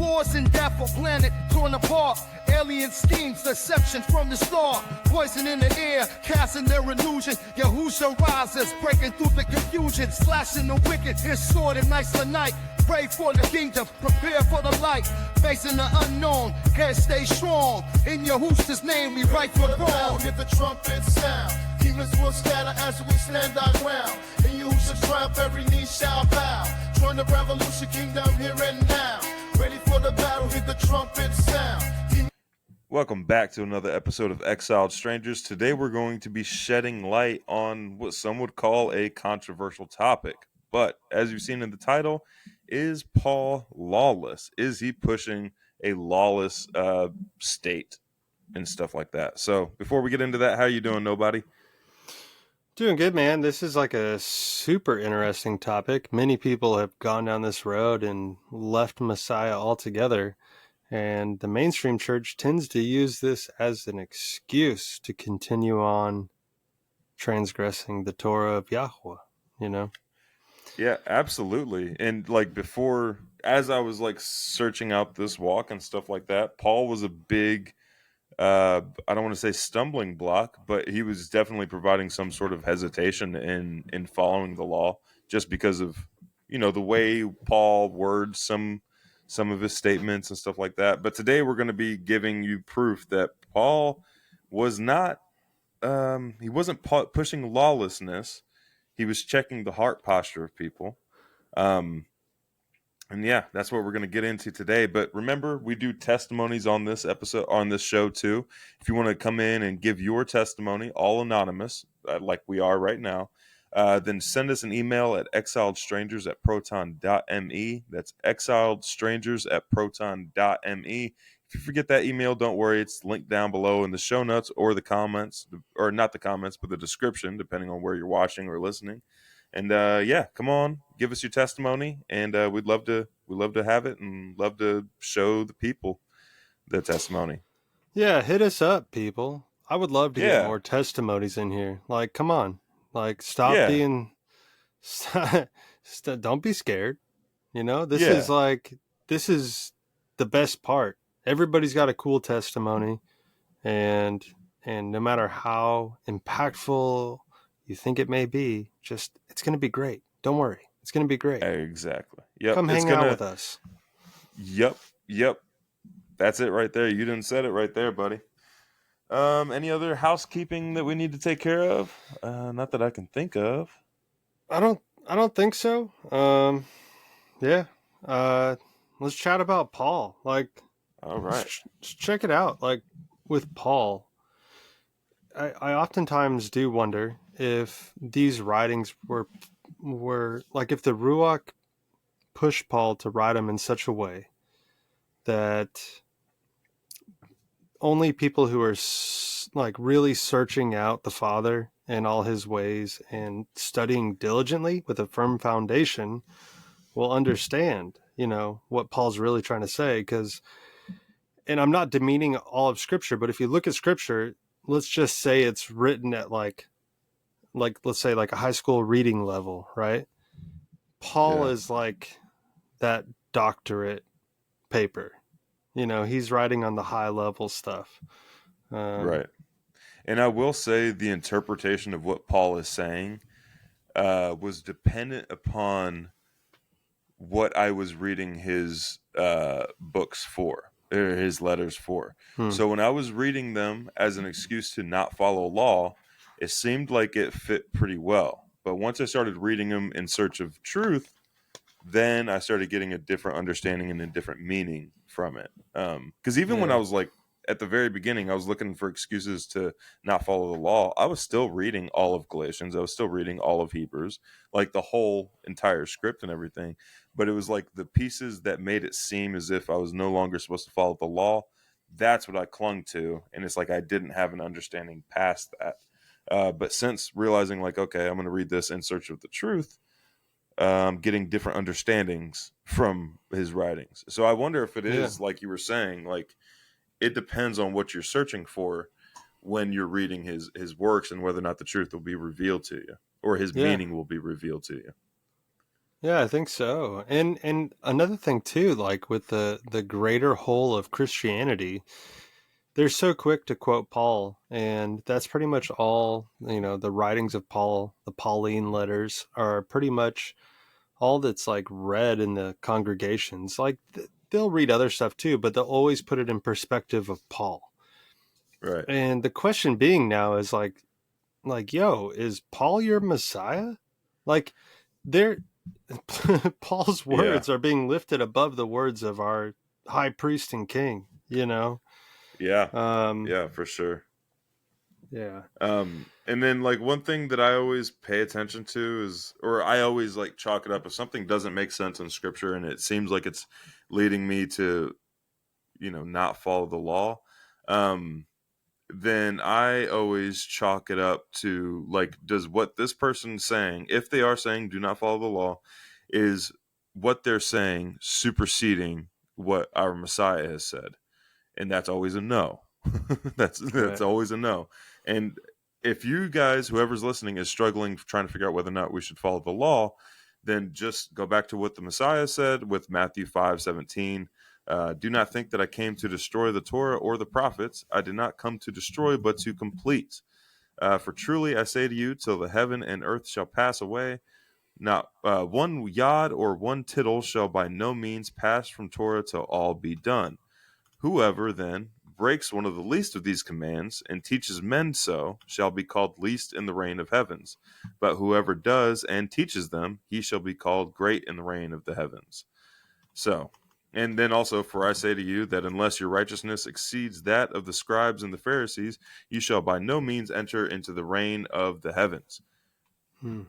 Wars and death, a planet torn apart. Alien schemes, deception from the start. Poison in the air, casting their illusion. Yahusha rises, breaking through the confusion. Slashing the wicked, his sword in nice the night. Pray for the kingdom, prepare for the light. Facing the unknown, head stay strong. In Yahusha's name, we right for wrong. Hear the trumpet sound. Demons will scatter as we stand our ground. In Yahusha's triumph, every knee shall bow. Join the revolution, kingdom here and now. Ready for the battle, hear the trumpet sound. Welcome back to another episode of Exiled Strangers. Today we're going to be shedding light on what some would call a controversial topic. But as you've seen in the title, is Paul lawless? Is he pushing a lawless state and stuff like that? So before we get into that, how you doing, nobody? Doing good, man. This is like a super interesting topic. Many people have gone down this road and left Messiah altogether. And the mainstream church tends to use this as an excuse to continue on transgressing the Torah of Yahweh, you know? Yeah, absolutely. And like before, as I was like searching out this walk and stuff like that, Paul was a big, I don't want to say stumbling block, but he was definitely providing some sort of hesitation in following the law just because of, you know, the way Paul words some of his statements and stuff like that. But today we're going to be giving you proof that Paul was not, he wasn't pushing lawlessness. He was checking the heart posture of people. And yeah, that's what we're going to get into today. But remember, we do testimonies on this episode, on this show too. If you want to come in and give your testimony, all anonymous, like we are right now, then send us an email at exiledstrangers@proton.me. That's exiledstrangers@proton.me. If you forget that email, don't worry. It's linked down below in the show notes or the comments, or not the comments, but the description, depending on where you're watching or listening. And yeah, come on, give us your testimony, and we'd love to have it and love to show the people the testimony. Yeah, hit us up, people. I would love to get more testimonies in here. Like, come on. Like, stop being, don't be scared. You know, this is the best part. Everybody's got a cool testimony, and no matter how impactful you think it may be, just, it's going to be great. Don't worry. It's going to be great. Exactly. Yep. Come hang out with us. Yep. That's it right there. You didn't said it right there, buddy. Any other housekeeping that we need to take care of? Not that I can think of. I don't think so. Yeah. Let's chat about Paul. Like, all right. Check it out. Like with Paul, I oftentimes do wonder if these writings were like, if the Ruach pushed Paul to write them in such a way that only people who are like really searching out the Father and all his ways and studying diligently with a firm foundation will understand, you know, what Paul's really trying to say. And I'm not demeaning all of Scripture, but if you look at Scripture, let's just say it's written at like let's say like a high school reading level, right? Paul is like that doctorate paper. You know, he's writing on the high level stuff. Right. And I will say the interpretation of what Paul is saying was dependent upon what I was reading his books for, or his letters for. So when I was reading them as an excuse to not follow law, it seemed like it fit pretty well. But once I started reading them in search of truth, then I started getting a different understanding and a different meaning from it. Because even when I was like, at the very beginning, I was looking for excuses to not follow the law, I was still reading all of Galatians. I was still reading all of Hebrews, like the whole entire script and everything. But it was like the pieces that made it seem as if I was no longer supposed to follow the law. That's what I clung to. And it's like I didn't have an understanding past that. But since realizing like, okay, I'm going to read this in search of the truth, getting different understandings from his writings. So I wonder if it is like you were saying, like it depends on what you're searching for when you're reading his works and whether or not the truth will be revealed to you or his meaning will be revealed to you. Yeah, I think so. And another thing too, like with the greater whole of Christianity, they're so quick to quote Paul, and that's pretty much all, the writings of Paul, the Pauline letters are pretty much all that's like read in the congregations. Like they'll read other stuff too, but they'll always put it in perspective of Paul. Right. And the question being now is like, yo, is Paul your Messiah? Like there Paul's Yeah. words are being lifted above the words of our high priest and king, you know? Yeah. Um, Yeah, for sure. yeah. And then like one thing that I always pay attention to is, or I always like chalk it up if something doesn't make sense in scripture and it seems like it's leading me to, not follow the law. Um, then I always chalk it up to like, does what this person's saying, if they are saying do not follow the law, is what they're saying superseding what our Messiah has said? And that's always a no. that's Right. always a no. And if you guys, whoever's listening, is struggling trying to figure out whether or not we should follow the law, then just go back to what the Messiah said with Matthew 5:17. Do not think that I came to destroy the Torah or the prophets. I did not come to destroy, but to complete. For truly I say to you, till the heaven and earth shall pass away, not one yod or one tittle shall by no means pass from Torah till all be done. Whoever, then, breaks one of the least of these commands and teaches men so shall be called least in the reign of heavens. But whoever does and teaches them, he shall be called great in the reign of the heavens. So, and then also, for I say to you that unless your righteousness exceeds that of the scribes and the Pharisees, you shall by no means enter into the reign of the heavens. Hmm.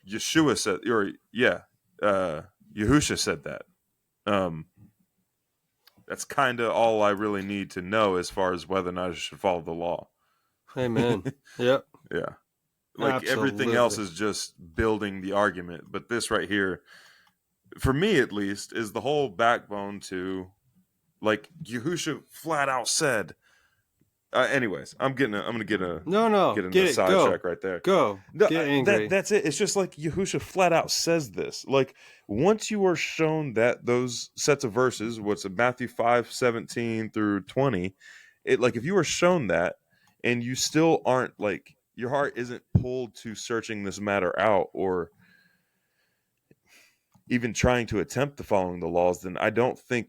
Yeshua said, or yeah, Yahusha said that. That's kind of all I really need to know as far as whether or not I should follow the law. Amen. Yep. Yeah. Like everything else Absolutely. is just building the argument. But this right here, for me at least, is the whole backbone to, like, Yahusha flat out said. Anyways, I'm gonna get No. into Get a it. Go. sidetrack right there. Go. No, Get angry. that's it. It's just like Yahusha flat out says this. Like once you are shown that those sets of verses, what's it, Matthew 5:17 through 20, it like if you are shown that and you still aren't like your heart isn't pulled to searching this matter out or even trying to attempt to following the laws, then I don't think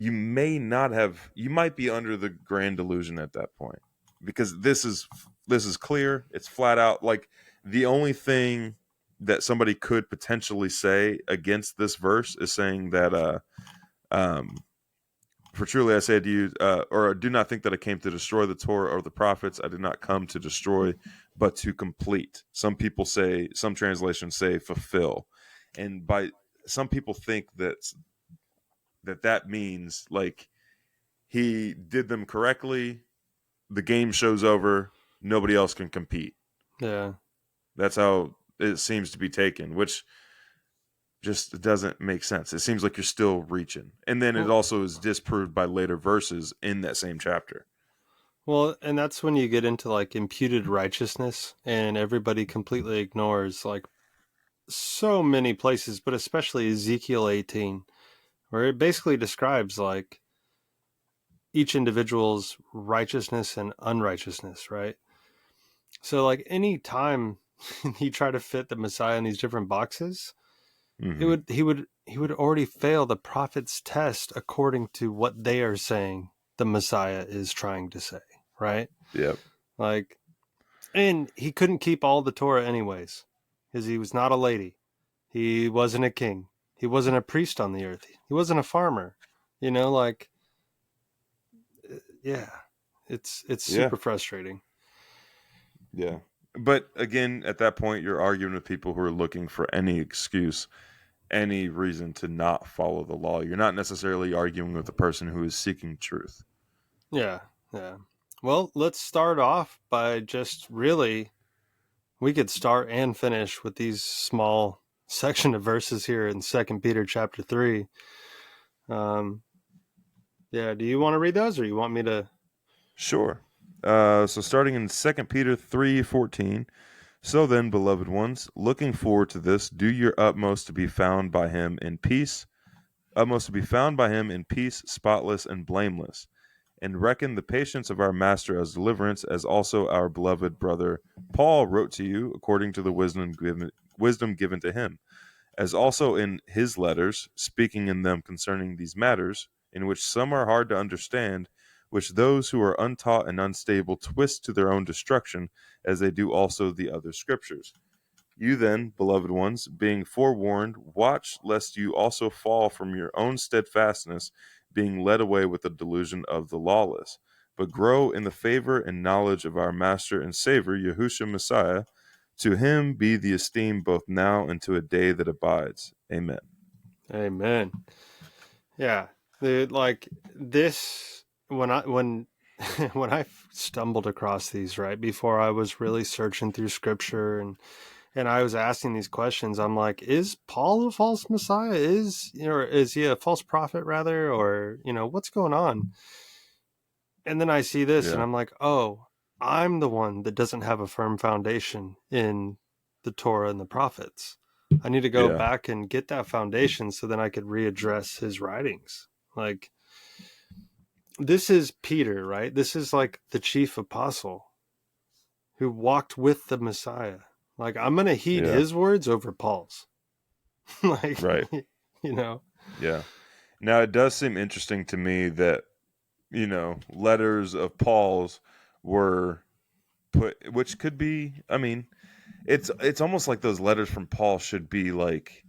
you might be under the grand delusion at that point because this is clear. It's flat out like the only thing that somebody could potentially say against this verse is saying that um for truly I say to you, or do not think that I came to destroy the Torah or the prophets. I did not come to destroy, but to complete. Some people say, some translations say fulfill. And by some people think that means like he did them correctly, the game show's over, nobody else can compete. Yeah. That's how it seems to be taken, which just doesn't make sense. It seems like you're still reaching. And then it Well, also is disproved by later verses in that same chapter. well, and that's when you get into like imputed righteousness, and everybody completely ignores like so many places, but especially Ezekiel 18, where it basically describes like each individual's righteousness and unrighteousness, right? So like any time he tried to fit the Messiah in these different boxes, Mm-hmm. he would already fail the prophet's test according to what they are saying the Messiah is trying to say, right? Yep. Like, and he couldn't keep all the Torah anyways, because he was not a lady, he wasn't a king, he wasn't a priest on the earth, he wasn't a farmer, like, yeah, it's Yeah. super frustrating. Yeah. But again, at that point, you're arguing with people who are looking for any excuse, any reason to not follow the law. You're not necessarily arguing with a person who is seeking truth. Yeah, yeah. Well, let's start off by just really, we could start and finish with these small section of verses here in 2 Peter chapter 3. Yeah, do you want to read those or you want me to? Sure. So starting in 2 Peter 3:14, So then, beloved ones, looking forward to this, do your utmost to be found by him in peace, spotless and blameless, and reckon the patience of our master as deliverance, as also our beloved brother Paul wrote to you according to the wisdom given to him, as also in his letters, speaking in them concerning these matters, in which some are hard to understand, which those who are untaught and unstable twist to their own destruction, as they do also the other scriptures. You then, beloved ones, being forewarned, watch lest you also fall from your own steadfastness, being led away with the delusion of the lawless, but grow in the favor and knowledge of our Master and Savior, Yahushua Messiah. To him be the esteem both now and to a day that abides. Amen. Amen. Yeah. Like this, when when I stumbled across these, right, before I was really searching through scripture and I was asking these questions, I'm like, is Paul a false Messiah? Is he a false prophet rather? Or, what's going on? And then I see this and Yeah. I'm like, oh, I'm the one that doesn't have a firm foundation in the Torah and the prophets. I need to go Yeah. back and get that foundation so then I could readdress his writings. Like, this is Peter, right? This is like the chief apostle who walked with the Messiah. Like, I'm going to heed Yeah. his words over Paul's. Like, Right. Yeah. Now, it does seem interesting to me that, letters of Paul's were put, which could be, I mean, it's almost like those letters from Paul should be like,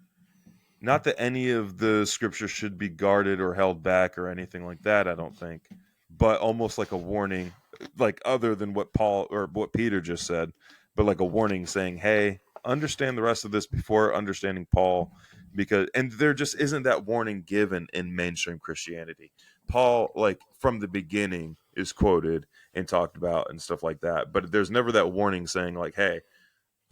not that any of the scriptures should be guarded or held back or anything like that, I don't think, but almost like a warning, like other than what Paul or what Peter just said, but like a warning saying, hey, understand the rest of this before understanding Paul, and there just isn't that warning given in mainstream Christianity. Paul, like from the beginning, is quoted and talked about and stuff like that, but there's never that warning saying like, hey,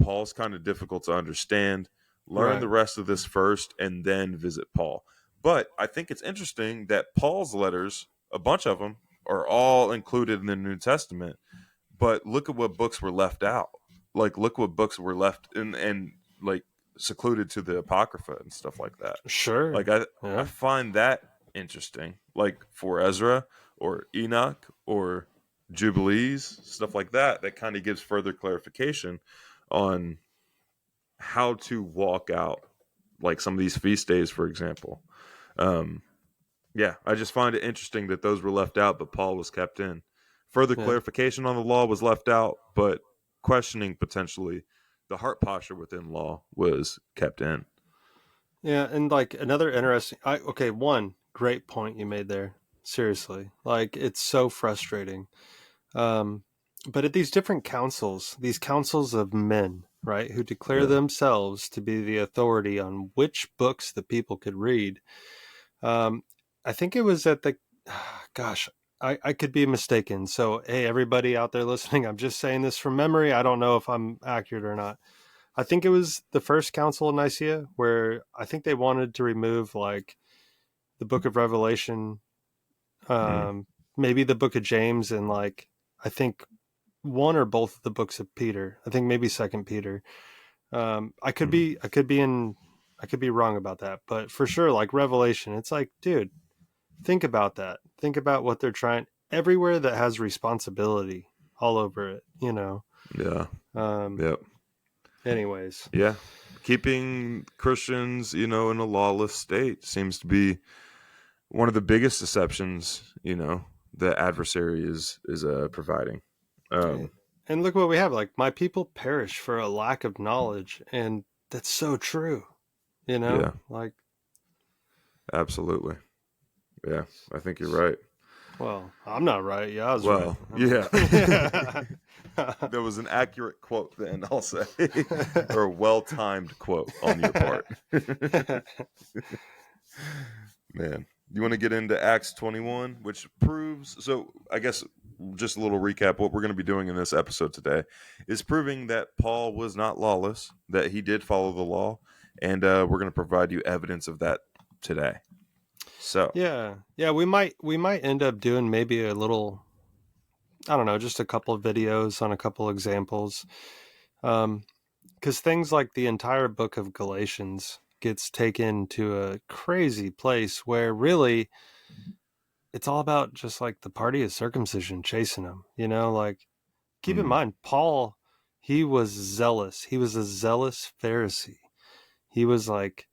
Paul's kind of difficult to understand. Learn right. the rest of this first and then visit Paul. But I think it's interesting that Paul's letters, a bunch of them, are all included in the New Testament. But look at what books were left out. Like, look what books were left in and like secluded to the Apocrypha and stuff like that. Sure. Like, I find that interesting. Like for Ezra or Enoch or Jubilees, stuff like that, that kind of gives further clarification on how to walk out like some of these feast days, for example. I just find it interesting that those were left out, but Paul was kept in. Further clarification on the law was left out, but questioning potentially the heart posture within law was kept in. Yeah, and like another interesting, one great point you made there. Seriously, like it's so frustrating. But at these different councils, these councils of men, right, who declare themselves to be the authority on which books the people could read. I think it was at the, gosh, I could be mistaken. So, hey, everybody out there listening, I'm just saying this from memory. I don't know if I'm accurate or not. I think it was the first council of Nicaea where I think they wanted to remove like the book of Revelation, maybe the book of James, and like, I think one or both of the books of Peter. I think maybe Second Peter. I could be wrong about that, but for sure, like Revelation, it's like, dude, think about that. Think about what they're trying everywhere that has responsibility all over it, Yeah. Yep. Anyways. Yeah. Keeping Christians, in a lawless state seems to be one of the biggest deceptions, the adversary is providing. And look what we have. Like, my people perish for a lack of knowledge, and that's so true. Yeah. Like, absolutely. Yeah, I think you're right. Well, I'm not right. Yeah, I was right. Yeah. There was an accurate quote then, I'll say, or a well-timed quote on your part. Man, you want to get into Acts 21, which proves, so I guess just a little recap, what we're going to be doing in this episode today is proving that Paul was not lawless, that he did follow the law, and we're going to provide you evidence of that today. So yeah, we might end up doing maybe a little, I don't know, just a couple of videos on a couple examples. Because things like the entire book of Galatians gets taken to a crazy place where really it's all about just like the party of circumcision chasing him, like keep in mind, Paul, he was zealous. He was a zealous Pharisee. He was like,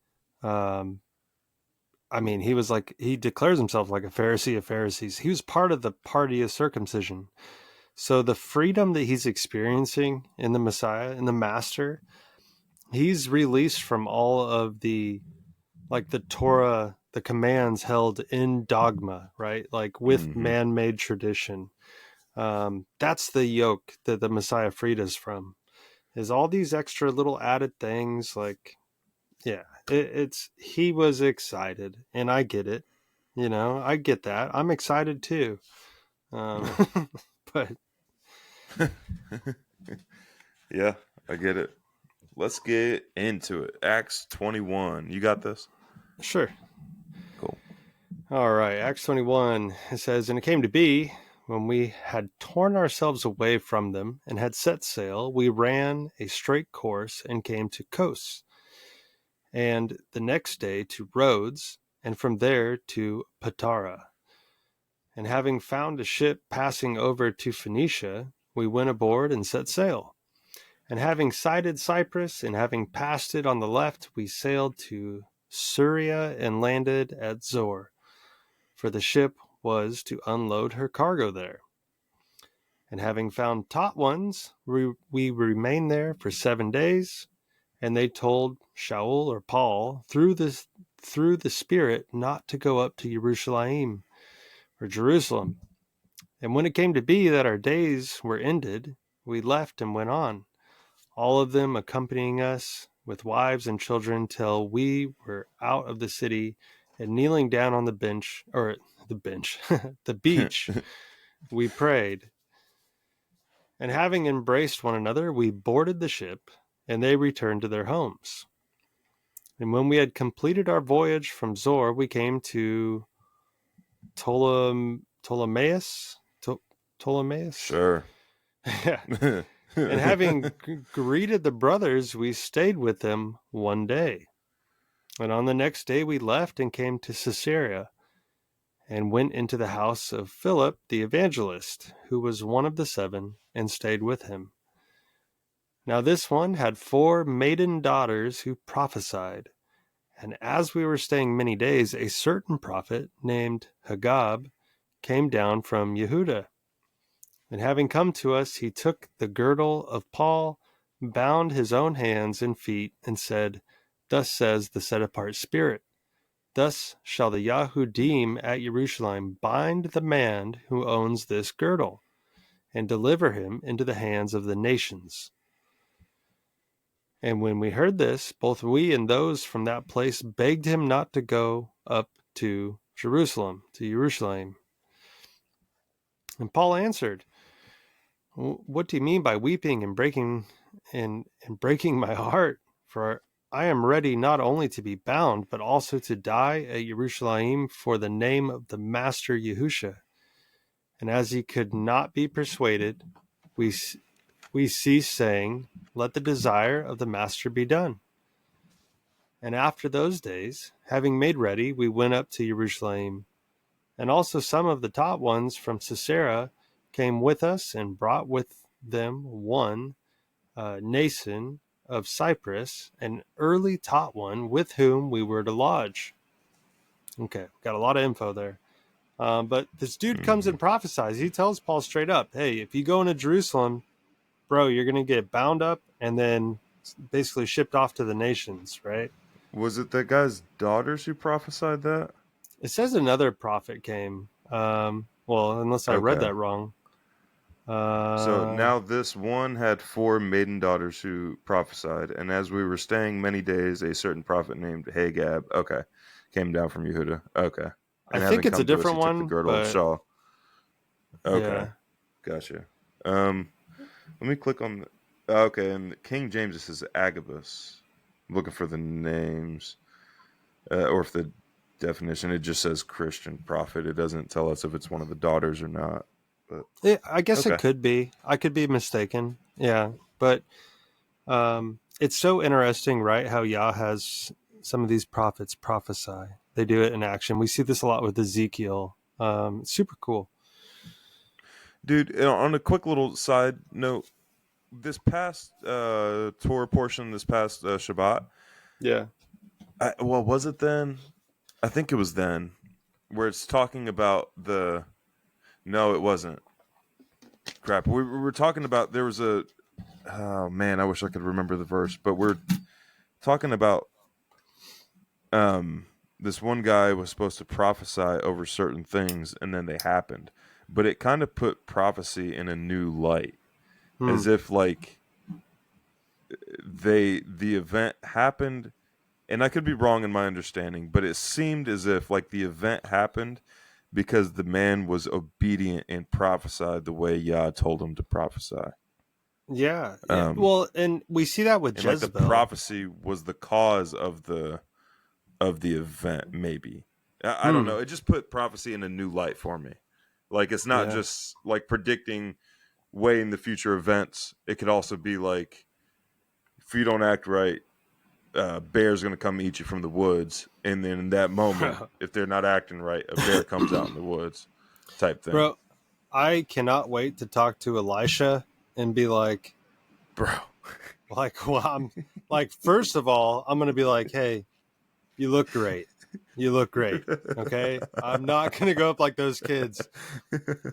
he declares himself like a Pharisee of Pharisees. He was part of the party of circumcision. So the freedom that he's experiencing in the Messiah, in the Master, he's released from all of the Torah, the commands held in dogma, right? Like with man-made tradition. That's the yoke that the Messiah freed us from, is all these extra little added things. Like, yeah, he was excited, and I get it. I get that. I'm excited too. But yeah, I get it. Let's get into it. Acts 21. You got this? Sure. Cool. All right. Acts 21. It says, "And it came to be, when we had torn ourselves away from them and had set sail, we ran a straight course and came to Kos, and the next day to Rhodes, and from there to Patara. And having found a ship passing over to Phoenicia, we went aboard and set sail. And having sighted Cyprus, and having passed it on the left, we sailed to Syria and landed at Zor, for the ship was to unload her cargo there. And having found taught ones, we remained there for 7 days, and they told Shaul or Paul through the Spirit not to go up to Jerusalem or Jerusalem. And when it came to be that our days were ended, we left and went on, all of them accompanying us with wives and children, till we were out of the city, and kneeling down on the beach, we prayed. And having embraced one another, we boarded the ship, and they returned to their homes. And when we had completed our voyage from Zor, we came to Ptolemais. Sure. Yeah. And having greeted the brothers, we stayed with them 1 day. And on the next day we left and came to Caesarea, and went into the house of Philip the evangelist, who was one of the 7, and stayed with him. Now this one had 4 maiden daughters who prophesied. And as we were staying many days, a certain prophet named Hagab came down from Yehuda. And having come to us, he took the girdle of Paul, bound his own hands and feet, and said, Thus says the set-apart Spirit, thus shall the Yahudim at Jerusalem bind the man who owns this girdle, and deliver him into the hands of the nations. And when we heard this, both we and those from that place begged him not to go up to Jerusalem. And Paul answered, What do you mean by weeping and breaking my heart? For I am ready not only to be bound, but also to die at Jerusalem for the name of the Master Yehusha. And as he could not be persuaded, we ceased, saying, Let the desire of the Master be done. And after those days, having made ready, we went up to Jerusalem. And also some of the taught ones from Caesarea came with us, and brought with them one, Nason of Cyprus, an early taught one, with whom we were to lodge. Okay, got a lot of info there. But this dude comes and prophesies. He tells Paul straight up, hey, if you go into Jerusalem, bro, you're going to get bound up and then basically shipped off to the nations, right? Was it that guy's daughters who prophesied that? It says another prophet came. Well, unless I read that wrong. So now this one had 4 maiden daughters who prophesied, and as we were staying many days, a certain prophet named Hagab, came down from Yehuda. Okay. And I think it's a different one. The girdle of Shaul. Okay. Yeah. Gotcha. Let me click on okay, and King James, it says Agabus. I'm looking for the names. Or if the definition, it just says Christian prophet. It doesn't tell us if it's one of the daughters or not. But I guess it could be. I could be mistaken. Yeah. But It's so interesting, right? How Yah has some of these prophets prophesy. They do it in action. We see this a lot with Ezekiel. Super cool. Dude, on a quick little side note, this past Torah portion, this past Shabbat, Yeah. well, was it then? I think it was then, where it's talking about the. No, it wasn't. Crap. We were talking about, there was a. Oh, man, I wish I could remember the verse, but we're talking about this one guy was supposed to prophesy over certain things, and then they happened. But it kind of put prophecy in a new light, as if like the event happened, and I could be wrong in my understanding, but it seemed as if like the event happened because the man was obedient and prophesied the way Yah told him to prophesy. Yeah. Well, and we see that with And Jezebel. like the prophecy was the cause of the event, maybe. I don't know. It just put prophecy in a new light for me. Like, it's not just like predicting way in the future events. It could also be like, if you don't act right, bear's going to come eat you from the woods. And then in that moment, if they're not acting right, a bear comes out in the woods type thing. Bro, I cannot wait to talk to Elisha and be like, bro, like, well, I'm like, first of all, I'm going to be like, hey, you look great. You look great. Okay. I'm not going to go up like those kids.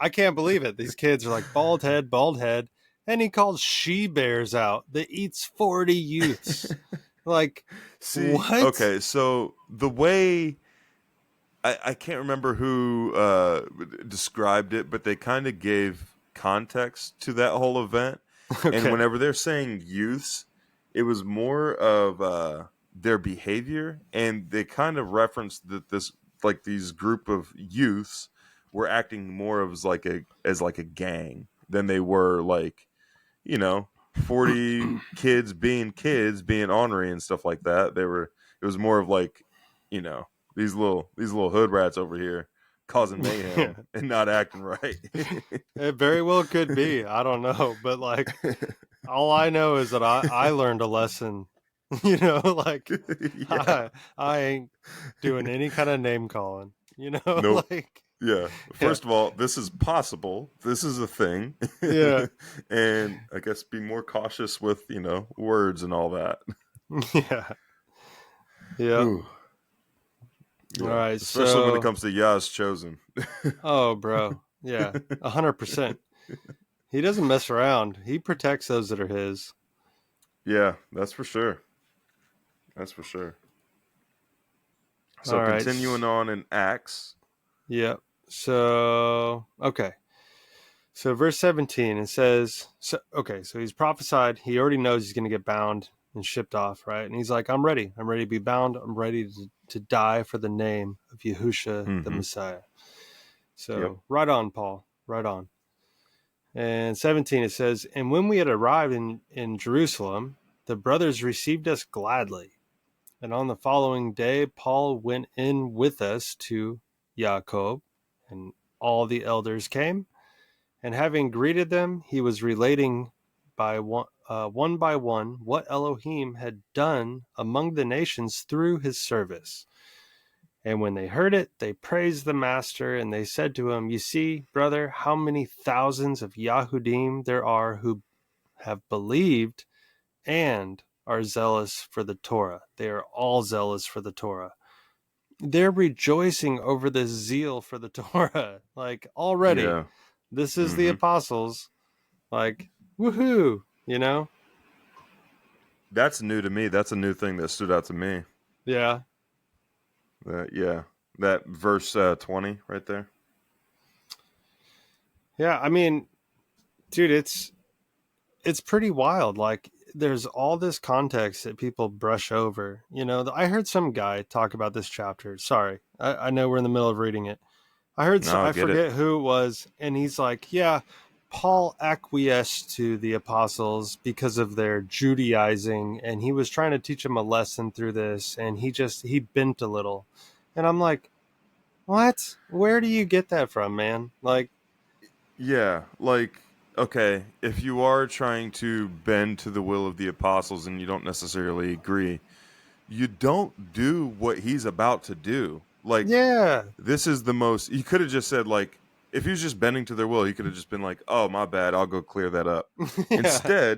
I can't believe it. These kids are like bald head. And he calls she bears out that eats 40 youths. Like, see, what? Okay. So the way I can't remember who described it, but they kind of gave context to that whole event. Okay. And whenever they're saying youths, it was more of their behavior, and they kind of referenced that this, like, these group of youths were acting more as like a gang than they were like, 40 kids being ornery and stuff like that. It was more of like, these little hood rats over here causing mayhem and not acting right. It very well could be. I don't know, but like, all I know is that I learned a lesson. Like, I ain't doing any kind of name calling. Nope. Like, yeah. First of all, this is possible. This is a thing. Yeah. And I guess be more cautious with words and all that. Yeah. Yeah. Ooh. Yeah. All right. Especially when it comes to Yah's chosen. Oh, bro. Yeah. 100%. He doesn't mess around. He protects those that are his. Yeah, that's for sure. That's for sure. So all continuing on in Acts. Yep. So, okay. So verse 17, it says, so he's prophesied. He already knows he's going to get bound and shipped off, right? And he's like, I'm ready. I'm ready to be bound. I'm ready to die for the name of Yahusha, the Messiah. So right on, Paul. Right on. And 17, it says, and when we had arrived in Jerusalem, the brothers received us gladly. And on the following day, Paul went in with us to Jacob, and all the elders came. And having greeted them, he was relating by one by one what Elohim had done among the nations through his service. And when they heard it, they praised the master, and they said to him, you see, brother, how many thousands of Yahudim there are who have believed and are zealous for the Torah. They are all zealous for the Torah. They're rejoicing over this zeal for the Torah. Like, already, this is the apostles. Like, woohoo, That's new to me. That's a new thing that stood out to me. Yeah. That verse 20 right there. Yeah, I mean, dude, it's pretty wild. Like, there's all this context that people brush over. I heard some guy talk about this chapter. Sorry, I know we're in the middle of reading it. I forget who it was, and he's like, yeah, Paul acquiesced to the apostles because of their Judaizing, and he was trying to teach them a lesson through this, and he bent a little. And I'm like, what? Where do you get that from, man? Like, yeah, like, okay, if you are trying to bend to the will of the apostles and you don't necessarily agree, you don't do what he's about to do. Like, Yeah. this is the most, he could have just said, like, if he was just bending to their will, he could have just been like, oh, my bad, I'll go clear that up. Yeah.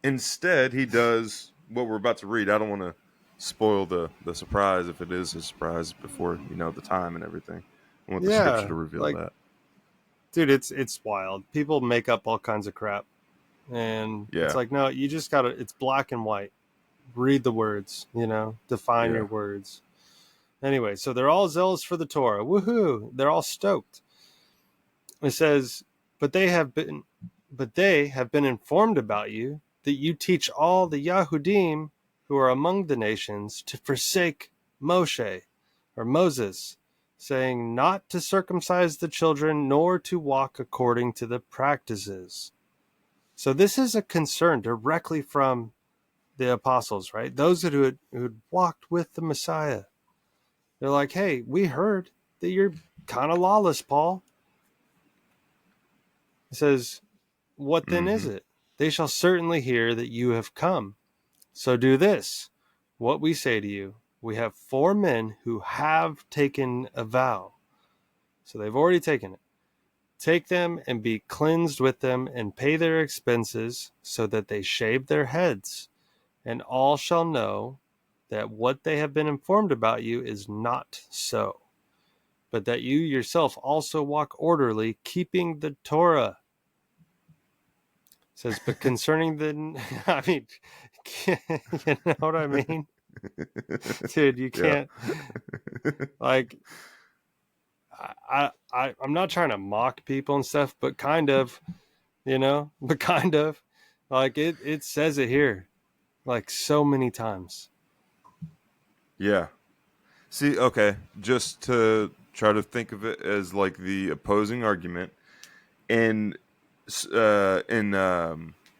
Instead, he does what we're about to read. I don't want to spoil the surprise if it is a surprise before you know the time and everything. I want the scripture Yeah. to reveal Like, that. dude, it's wild. People make up all kinds of crap. And it's Yeah, like, no, you just gotta, it's black and white. Read the words, define your yeah. words. Anyway, so they're all zealous for the Torah. Woohoo! They're all stoked. It says, but they have been informed about you that you teach all the Yahudim who are among the nations to forsake Moshe or Moses, saying not to circumcise the children nor to walk according to the practices. So this is a concern directly from the apostles, right? Those who'd walked with the Messiah. They're like, hey, we heard that you're kind of lawless, Paul. He says, what then is Mm-hmm. it? They shall certainly hear that you have come. So do this, what we say to you. We have 4 men who have taken a vow. So they've already taken it. Take them and be cleansed with them and pay their expenses so that they shave their heads. And all shall know that what they have been informed about you is not so, but that you yourself also walk orderly, keeping the Torah. It says, but concerning the, I mean, you know what I mean? Dude, you Yeah. can't, like, I'm not trying to mock people and stuff, but kind of, like it says it here, like so many times. Yeah. See, okay, just to try to think of it as like the opposing argument in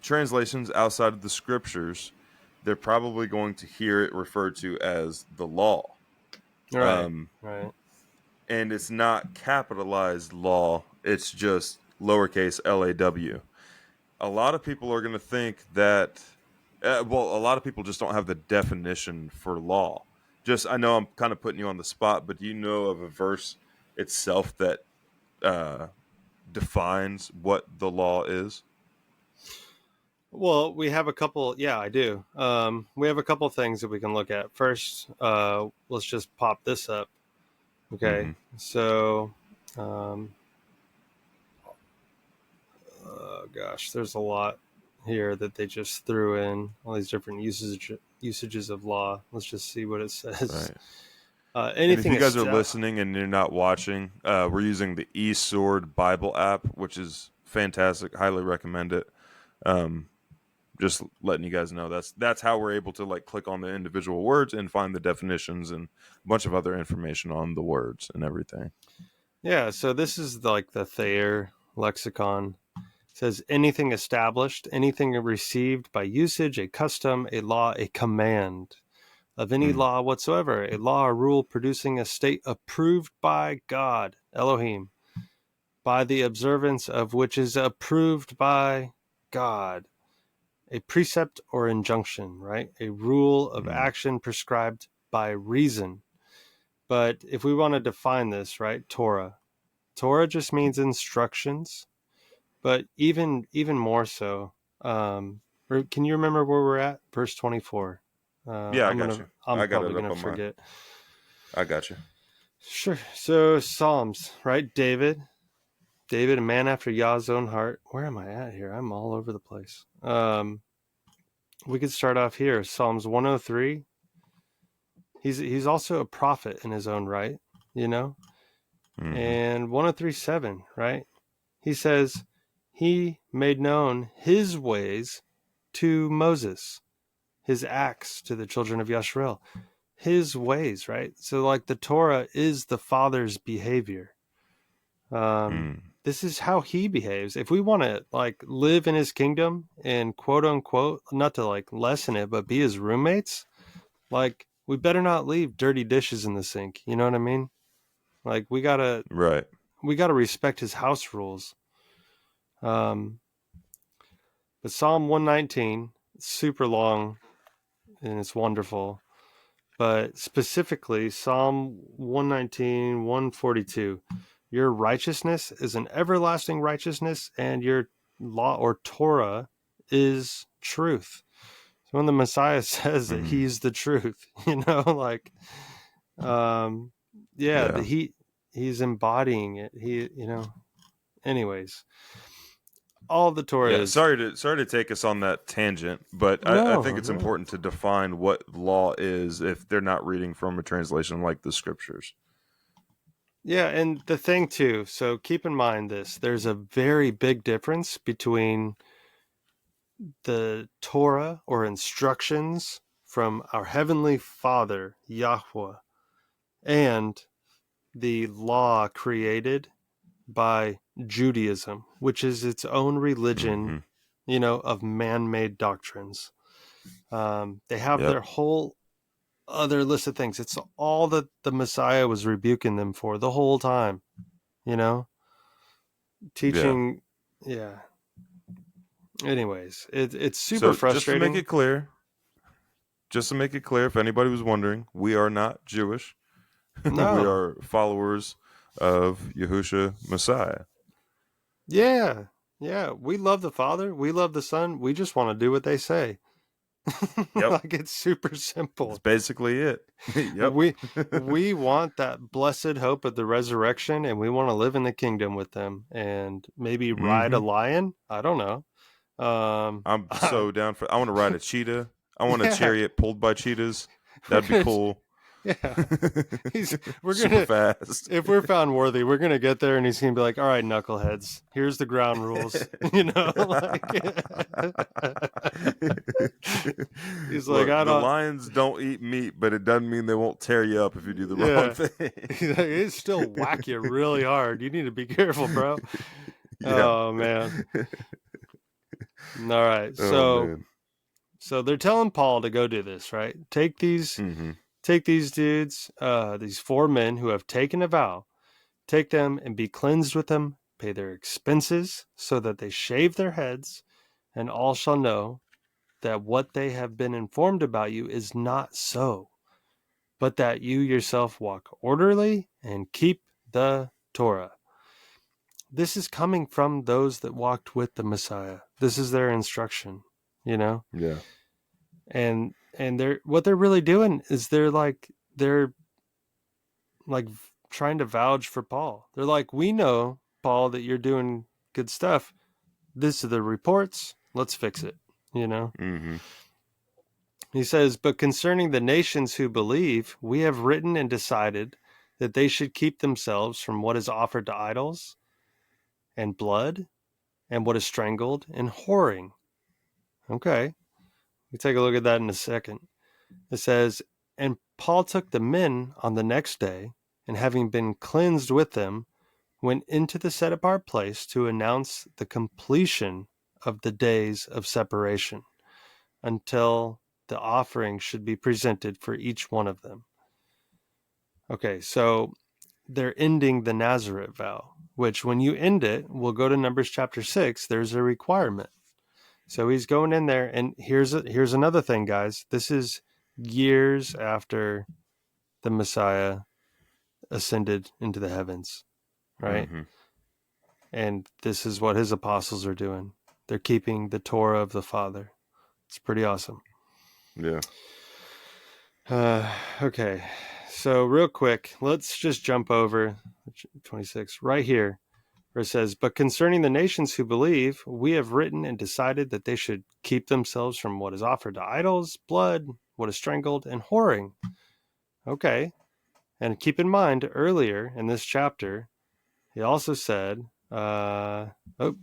translations outside of the scriptures, they're probably going to hear it referred to as the law. Right, Um, right. and it's not capitalized law, it's just lowercase law. A lot of people are going to think that, a lot of people just don't have the definition for law. Just, I know I'm kind of putting you on the spot, but do you know of a verse itself that uh, defines what the law is? Well, we have a couple. Yeah, I do. We have a couple things that we can look at. First, let's just pop this up. Okay, Mm-hmm. so, gosh, there's a lot here that they just threw in all these different usages of law. Let's just see what it says. Right. And if Anything you guys is are listening and you're not watching, we're using the eSword Bible app, which is fantastic. Highly recommend it. Just letting you guys know that's how we're able to like click on the individual words and find the definitions and a bunch of other information on the words and everything. Yeah, so this is like the Thayer lexicon. It says anything established, anything received by usage, a custom, a law, a command of any law whatsoever, a law or rule producing a state approved by God, Elohim, by the observance of which is approved by God, a precept or injunction, right? A rule of action prescribed by reason. But if we want to define this, right, Torah just means instructions, but even more so. Can you remember where we're at? Verse 24. Yeah, I got you. I'm I got probably it up gonna on mine. forget. I got you. Sure. So Psalms, right? David, a man after Yah's own heart. Where am I at here? I'm all over the place. We could start off here. Psalms 103. He's also a prophet in his own right, And 103:7, right? He says he made known his ways to Moses, his acts to the children of Yashrael. His ways, right? So like the Torah is the Father's behavior. This is how he behaves. If we want to like live in his kingdom and quote unquote, not to like lessen it, but be his roommates, like we better not leave dirty dishes in the sink. You know what I mean? Like we gotta Right. respect his house rules. But Psalm 119, super long and it's wonderful. But specifically, Psalm 119, 142, your righteousness is an everlasting righteousness, and your law or Torah is truth. So when the Messiah says that he's the truth, like, Yeah. he's embodying it. Anyways, all the Torah Yeah, is. sorry to take us on that tangent, but I think it's important to define what law is if they're not reading from a translation like the scriptures. Yeah, and the thing too, so keep in mind this, there's a very big difference between the Torah or instructions from our Heavenly Father, Yahweh, and the law created by Judaism, which is its own religion, of man-made doctrines. They have their whole other list of things. It's all that the Messiah was rebuking them for the whole time, teaching. Yeah. Anyways, it's super frustrating. Just to make it clear, if anybody was wondering, we are not Jewish. No. We are followers of Yahushua Messiah. Yeah. We love the Father. We love the Son. We just want to do what they say. Yep. Like, it's super simple. That's basically it. Yep. We want that blessed hope of the resurrection, and we want to live in the kingdom with them and maybe ride a lion. I don't know. I'm so down for. I want to ride a cheetah. I want a chariot pulled by cheetahs. That'd be cool. Yeah, we're super fast. If we're found worthy, we're gonna get there, and he's gonna be like, "All right, knuckleheads, here's the ground rules." He's like, "I don't." The lions don't eat meat, but it doesn't mean they won't tear you up if you do the wrong thing. He's like, it still whack you really hard. You need to be careful, bro. Yeah. Oh man. All right, so they're telling Paul to go do this, right? Take these dudes, these 4 men who have taken a vow, take them and be cleansed with them, pay their expenses so that they shave their heads, and all shall know that what they have been informed about you is not so, but that you yourself walk orderly and keep the Torah. This is coming from those that walked with the Messiah. This is their instruction, Yeah. And what they're really doing is they're trying to vouch for Paul. They're like, we know, Paul, that you're doing good stuff. These are the reports. Let's fix it, He says, but concerning the nations who believe, we have written and decided that they should keep themselves from what is offered to idols and blood and what is strangled and whoring. Okay. We take a look at that in a second. It says, and Paul took the men on the next day, and having been cleansed with them, went into the set apart place to announce the completion of the days of separation, until the offering should be presented for each one of them. Okay, so they're ending the Nazareth vow, which when you end it, we'll go to Numbers chapter 6, there's a requirement. So he's going in there, and here's another thing, guys. This is years after the Messiah ascended into the heavens, right? And this is what his apostles are doing. They're keeping the Torah of the Father. It's pretty awesome. Yeah. Okay. So real quick, let's just jump over 26 right here, where it says, but concerning the nations who believe, we have written and decided that they should keep themselves from what is offered to idols, blood, what is strangled, and whoring. Okay. And keep in mind, earlier in this chapter, he also said, nope,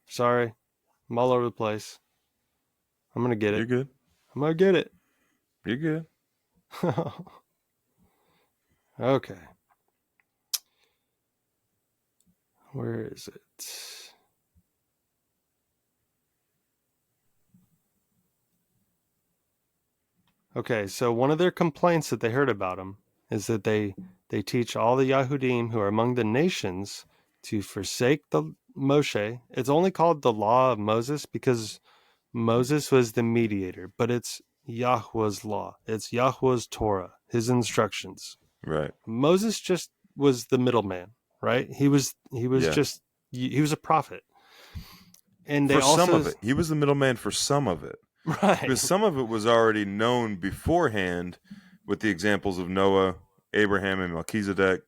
sorry. I'm all over the place. I'm going to get it. You're good. I'm going to get it. You're good. Okay. Where is it? Okay, so one of their complaints that they heard about him is that they teach all the Yahudim who are among the nations to forsake the Moshe. It's only called the law of Moses because Moses was the mediator, but it's Yahweh's law. It's Yahweh's Torah, his instructions. Right. Moses just was the middleman, right? He was Yeah. he was a prophet. And they For also some of it. He was the middleman for some of it. right. Because some of it was already known beforehand with the examples of Noah, Abraham, and Melchizedek.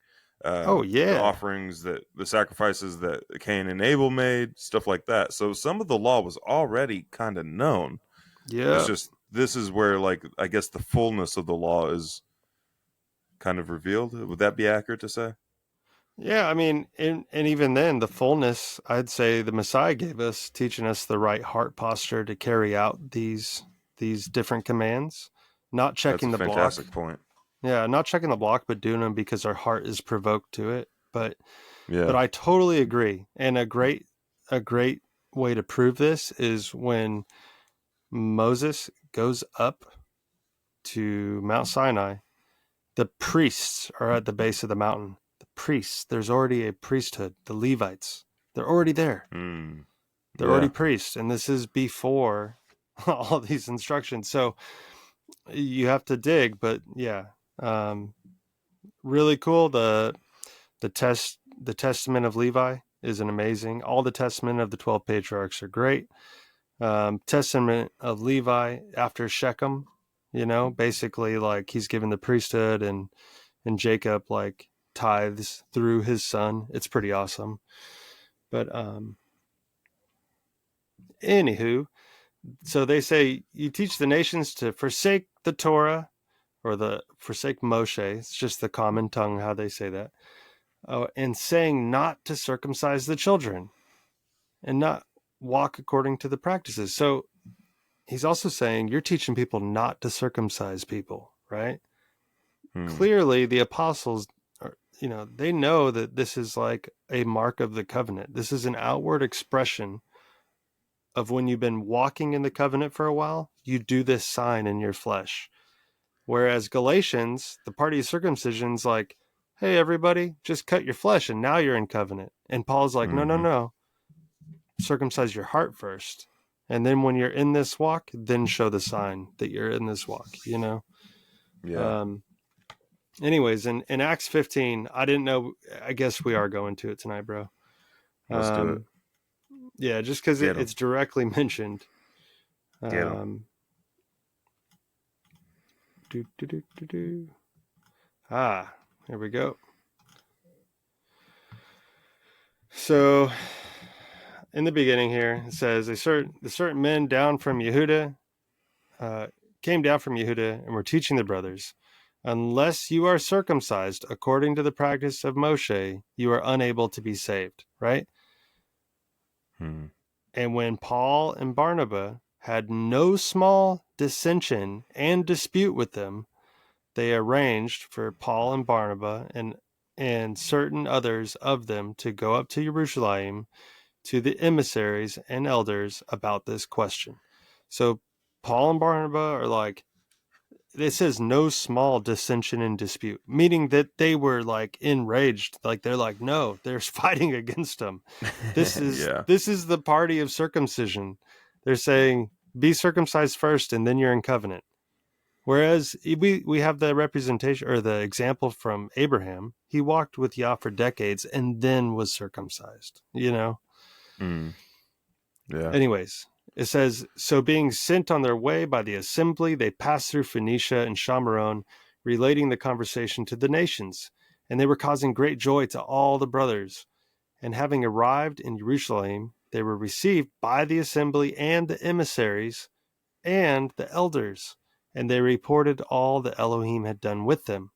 Oh, yeah. The offerings, the sacrifices that Cain and Abel made, stuff like that. So some of the law was already kind of known. Yeah. It's just, this is where, like, I guess the fullness of the law is kind of revealed. Would that be accurate to say? Yeah, I mean, and even then, the fullness, I'd say the Messiah gave us, teaching us the right heart posture to carry out these different commands, not checking That's a the block. fantastic point. Yeah, not checking the block, but doing them because our heart is provoked to it. But Yeah. I totally agree. And a great way to prove this is when Moses goes up to Mount Sinai, the priests are at the base of the mountain. The priests, there's already a priesthood. The Levites, they're already there. They're already priests. And this is before all these instructions. So you have to dig, but yeah. Really cool. The Testament of Levi is an amazing. All the Testament of the 12 patriarchs are great. Testament of Levi after Shechem, basically like he's given the priesthood and Jacob like tithes through his son. It's pretty awesome. But anywho, so they say you teach the nations to forsake the Torah or forsake Moshe. It's just the common tongue how they say that. And saying not to circumcise the children and not walk according to the practices. So he's also saying you're teaching people not to circumcise people, right? Clearly the apostles are, they know that this is like a mark of the covenant. This is an outward expression of when you've been walking in the covenant for a while, you do this sign in your flesh. Whereas Galatians, the party of circumcision's like, hey, everybody, just cut your flesh and now you're in covenant. And Paul's like, no. Circumcise your heart first. And then when you're in this walk, then show the sign that you're in this walk, Yeah. Anyways, in Acts 15, I didn't know, I guess we are going to it tonight, bro. Let's do it. Yeah, just because it's directly mentioned. Here we go. So, in the beginning here, it says, the certain men down from Yehuda came down from Yehuda and were teaching the brothers, unless you are circumcised according to the practice of Moshe, you are unable to be saved, right? And when Paul and Barnabas had no small dissension and dispute with them, they arranged for Paul and Barnabas and certain others of them to go up to Jerusalem to the emissaries and elders about this question. So Paul and Barnabas are like, it says no small dissension and dispute, meaning that they were like enraged. Like they're like, no, they're fighting against them. This is this is the party of circumcision. They're saying be circumcised first and then you're in covenant. Whereas we have the representation or the example from Abraham. He walked with Yah for decades and then was circumcised, Yeah. Anyways, it says, so being sent on their way by the assembly, they passed through Phoenicia and Shamaron, relating the conversation to the nations. And they were causing great joy to all the brothers. And having arrived in Jerusalem, they were received by the assembly and the emissaries and the elders. And they reported all that Elohim had done with them.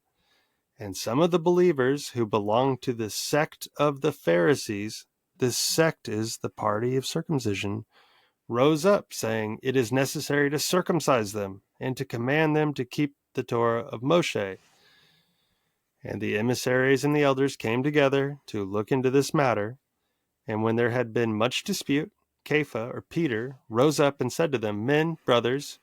And some of the believers who belonged to the sect of the Pharisees, this sect is the party of circumcision, rose up, saying, it is necessary to circumcise them and to command them to keep the Torah of Moshe. And the emissaries and the elders came together to look into this matter. And when there had been much dispute, Kepha, or Peter, rose up and said to them, men, brothers,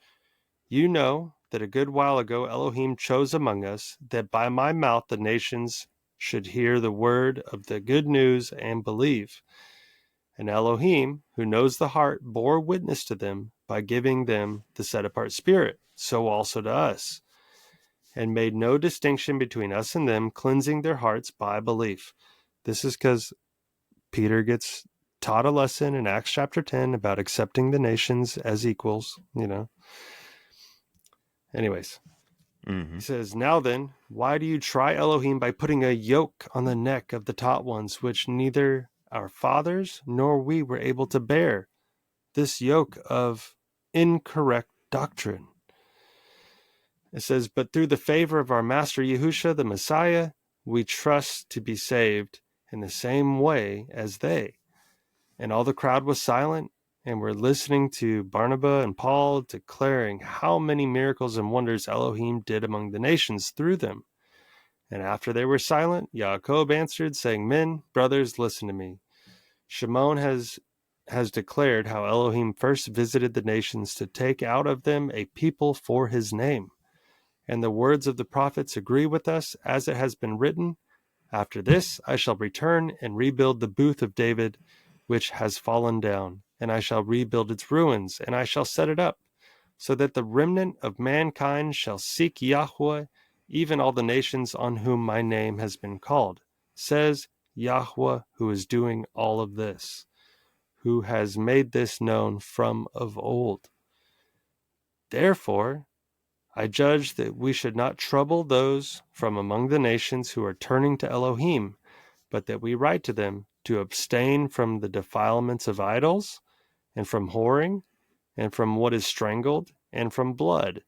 you know that a good while ago Elohim chose among us that by my mouth the nations should hear the word of the good news and believe. And Elohim, who knows the heart, bore witness to them by giving them the set-apart spirit, so also to us, and made no distinction between us and them, cleansing their hearts by belief. This is because Peter gets taught a lesson in Acts chapter 10 about accepting the nations as equals, Anyways, he says, now then, why do you try Elohim by putting a yoke on the neck of the taught ones, which neither our fathers nor we were able to bear? This yoke of incorrect doctrine. It says, but through the favor of our master Yahusha, the Messiah, we trust to be saved in the same way as they. And all the crowd was silent and were listening to Barnabas and Paul declaring how many miracles and wonders Elohim did among the nations through them. And after they were silent, Yaakov answered, saying, men, brothers, listen to me. Shimon has declared how Elohim first visited the nations to take out of them a people for his name. And the words of the prophets agree with us, as it has been written, after this I shall return and rebuild the booth of David, which has fallen down, and I shall rebuild its ruins, and I shall set it up, so that the remnant of mankind shall seek Yahweh, even all the nations on whom my name has been called, says Yahweh, who is doing all of this, who has made this known from of old. Therefore, I judge that we should not trouble those from among the nations who are turning to Elohim, but that we write to them to abstain from the defilements of idols, and from whoring, and from what is strangled, and from blood.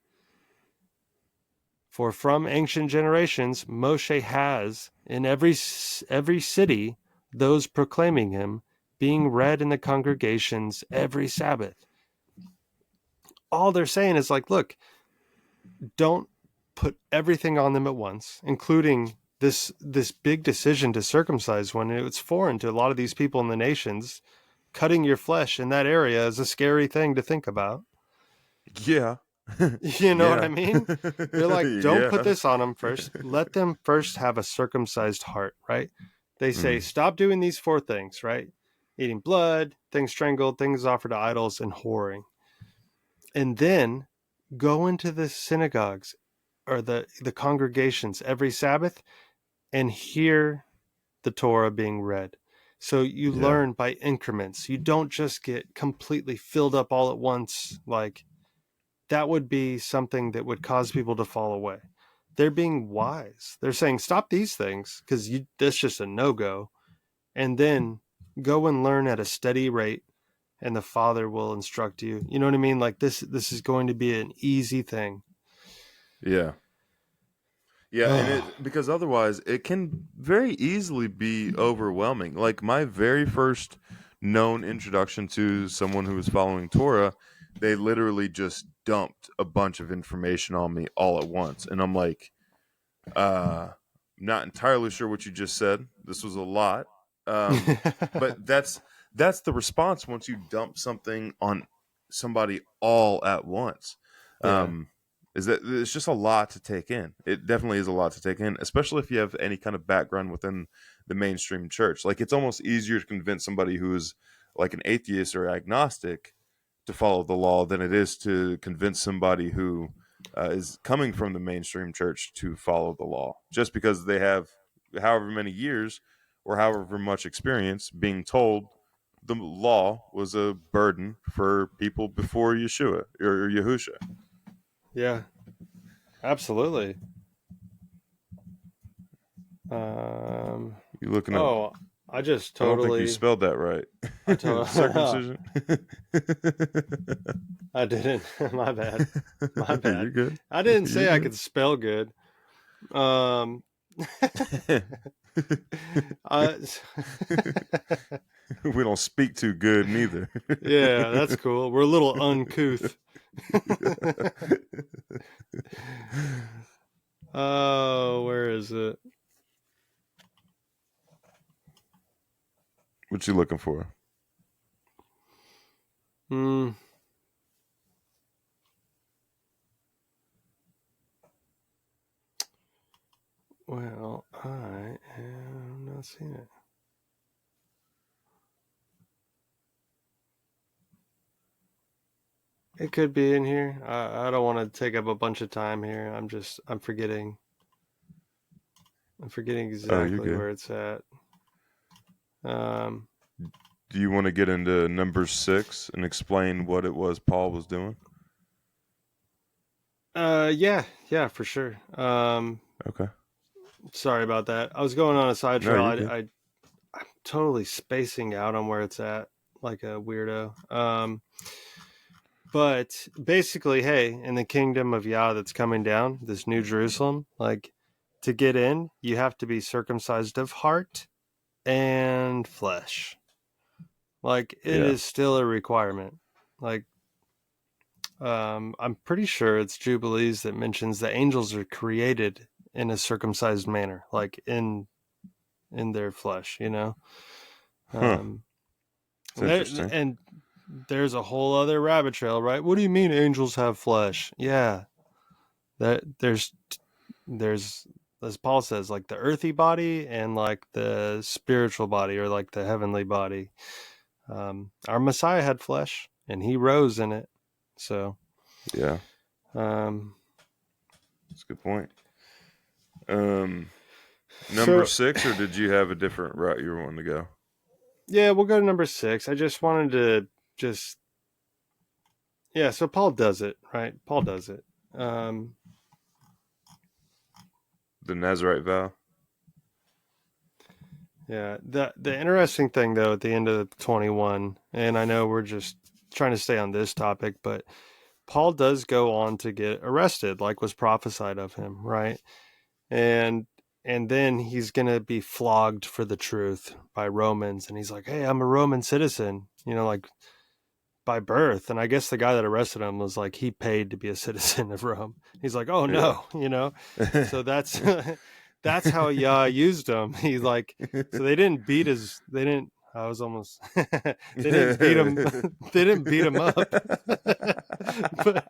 For from ancient generations Moshe has, in every city, those proclaiming him, being read in the congregations every Sabbath. All they're saying is like, look, don't put everything on them at once, including this big decision to circumcise when it's foreign to a lot of these people in the nations. Cutting your flesh in that area is a scary thing to think about. Yeah. You know what I mean? They're like, don't put Yeah. this on them first. Let them first have a circumcised heart, right? They say, stop doing these 4 things, right? Eating blood, things strangled, things offered to idols, and whoring. And then go into the synagogues or the congregations every Sabbath and hear the Torah being read. So you learn by increments. You don't just get completely filled up all at once. Like, that would be something that would cause people to fall away. They're being wise. They're saying, stop these things because that's just a no-go. And then go and learn at a steady rate, and the Father will instruct you. You know what I mean? Like, this is going to be an easy thing. Yeah. Yeah, and because otherwise it can very easily be overwhelming. Like my very first known introduction to someone who was following Torah, they literally just dumped a bunch of information on me all at once. And I'm like, not entirely sure what you just said. This was a lot. But that's the response once you dump something on somebody all at once. Is that it's just a lot to take in. It definitely is a lot to take in, especially if you have any kind of background within the mainstream church. Like it's almost easier to convince somebody who is like an atheist or agnostic to follow the law than it is to convince somebody who is coming from the mainstream church to follow the law, just because they have however many years or however much experience being told the law was a burden for people before Yeshua or Yahusha. Yeah, absolutely. You looking up? I just I don't think totally. you spelled that right. Circumcision. I didn't. My bad. My bad. You're good. I didn't say I could spell good. We don't speak too good neither. Yeah, that's cool. We're a little uncouth. Oh, where is it? What you looking for? Well, I am not seeing it. It could be in here. I don't want to take up a bunch of time here. I'm forgetting. I'm forgetting exactly good. where it's at. Do you want to get into number 6 and explain what it was Paul was doing? Yeah, for sure. Okay. Sorry about that. I was going on a side No, trail. you're good. I'm totally spacing out on where it's at, like a weirdo. But basically, hey, in the kingdom of Yah that's coming down, this New Jerusalem, like to get in, you have to be circumcised of heart and flesh. Like it is still a requirement. Like I'm pretty sure it's Jubilees that mentions the angels are created in a circumcised manner, like in their flesh, you know. Um, It's interesting. and there's a whole other rabbit trail, right? What do you mean angels have flesh? Yeah, that there's as Paul says, like the earthy body and like the spiritual body or like the heavenly body. Our Messiah had flesh and he rose in it. So, Yeah, um, that's a good point. Number so 6, or did you have a different route you were wanting to go? yeah, we'll go to number 6. I just wanted to so Paul does it, right? Paul does it. The Nazarite vow? Yeah, the interesting thing though at the end of 21, and I know we're just trying to stay on this topic, but Paul does go on to get arrested, like was prophesied of him, right? And then he's gonna be flogged for the truth by Romans, and he's like, "Hey, I'm a Roman citizen," you know, like by birth. And I guess the guy that arrested him was like, he paid to be a citizen of Rome. He's like, "Oh no," you know. So that's that's how Yah used him. He like, so they didn't beat his. They didn't. I was almost. They didn't beat him. They didn't beat him up. But,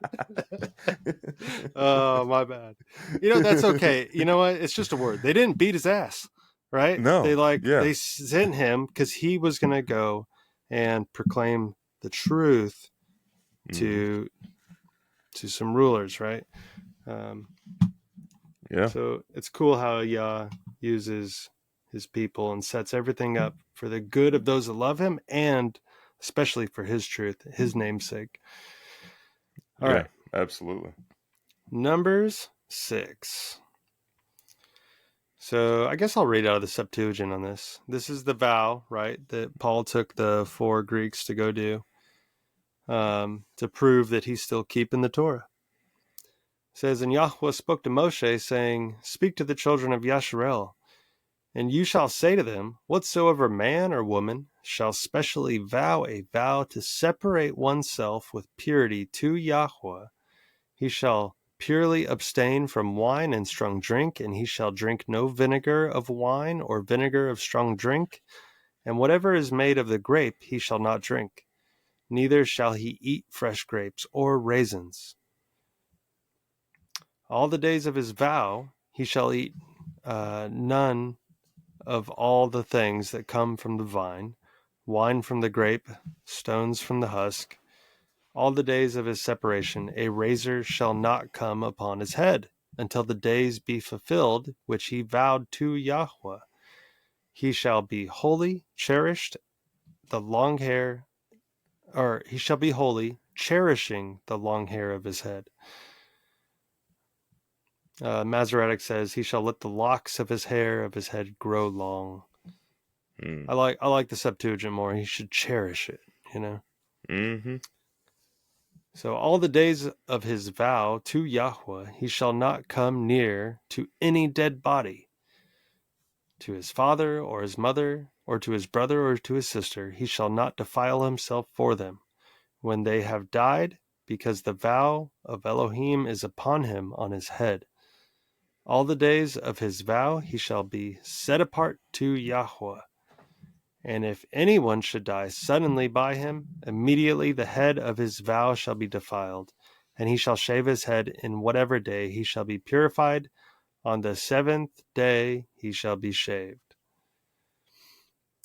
oh, my bad. You know, that's okay. You know what? It's just a word. They didn't beat his ass, right? No. They sent him because he was going to go and proclaim the truth to some rulers, right? Yeah. So it's cool how Yah uses his people and sets everything up for the good of those that love him, and especially for his truth, his namesake. All right. Absolutely. Numbers 6. So I guess I'll read out of the Septuagint on this. This is the vow, right, that Paul took the 4 Greeks to go do to prove that he's still keeping the Torah. It says, "And Yahweh spoke to Moshe, saying, Speak to the children of Yasharel, and you shall say to them, Whatsoever man or woman shall specially vow a vow to separate oneself with purity to Yahweh, he shall purely abstain from wine and strong drink, and he shall drink no vinegar of wine or vinegar of strong drink, and whatever is made of the grape he shall not drink, neither shall he eat fresh grapes or raisins. All the days of his vow he shall eat none of all the things that come from the vine, wine from the grape, stones from the husk. All the days of his separation a razor shall not come upon his head, until the days be fulfilled which he vowed to Yahweh. He shall be holy, cherishing the long hair of his head." Masoretic says, "He shall let the locks of his hair of his head grow long." I like the Septuagint more. He should cherish it, you know. Mm-hmm. So all the days of his vow to Yahweh, he shall not come near to any dead body, to his father or his mother, or to his brother or to his sister. He shall not defile himself for them when they have died, because the vow of Elohim is upon him on his head. All the days of his vow he shall be set apart to Yahweh. And if anyone should die suddenly by him, immediately the head of his vow shall be defiled, and he shall shave his head in whatever day he shall be purified. On the 7th day he shall be shaved.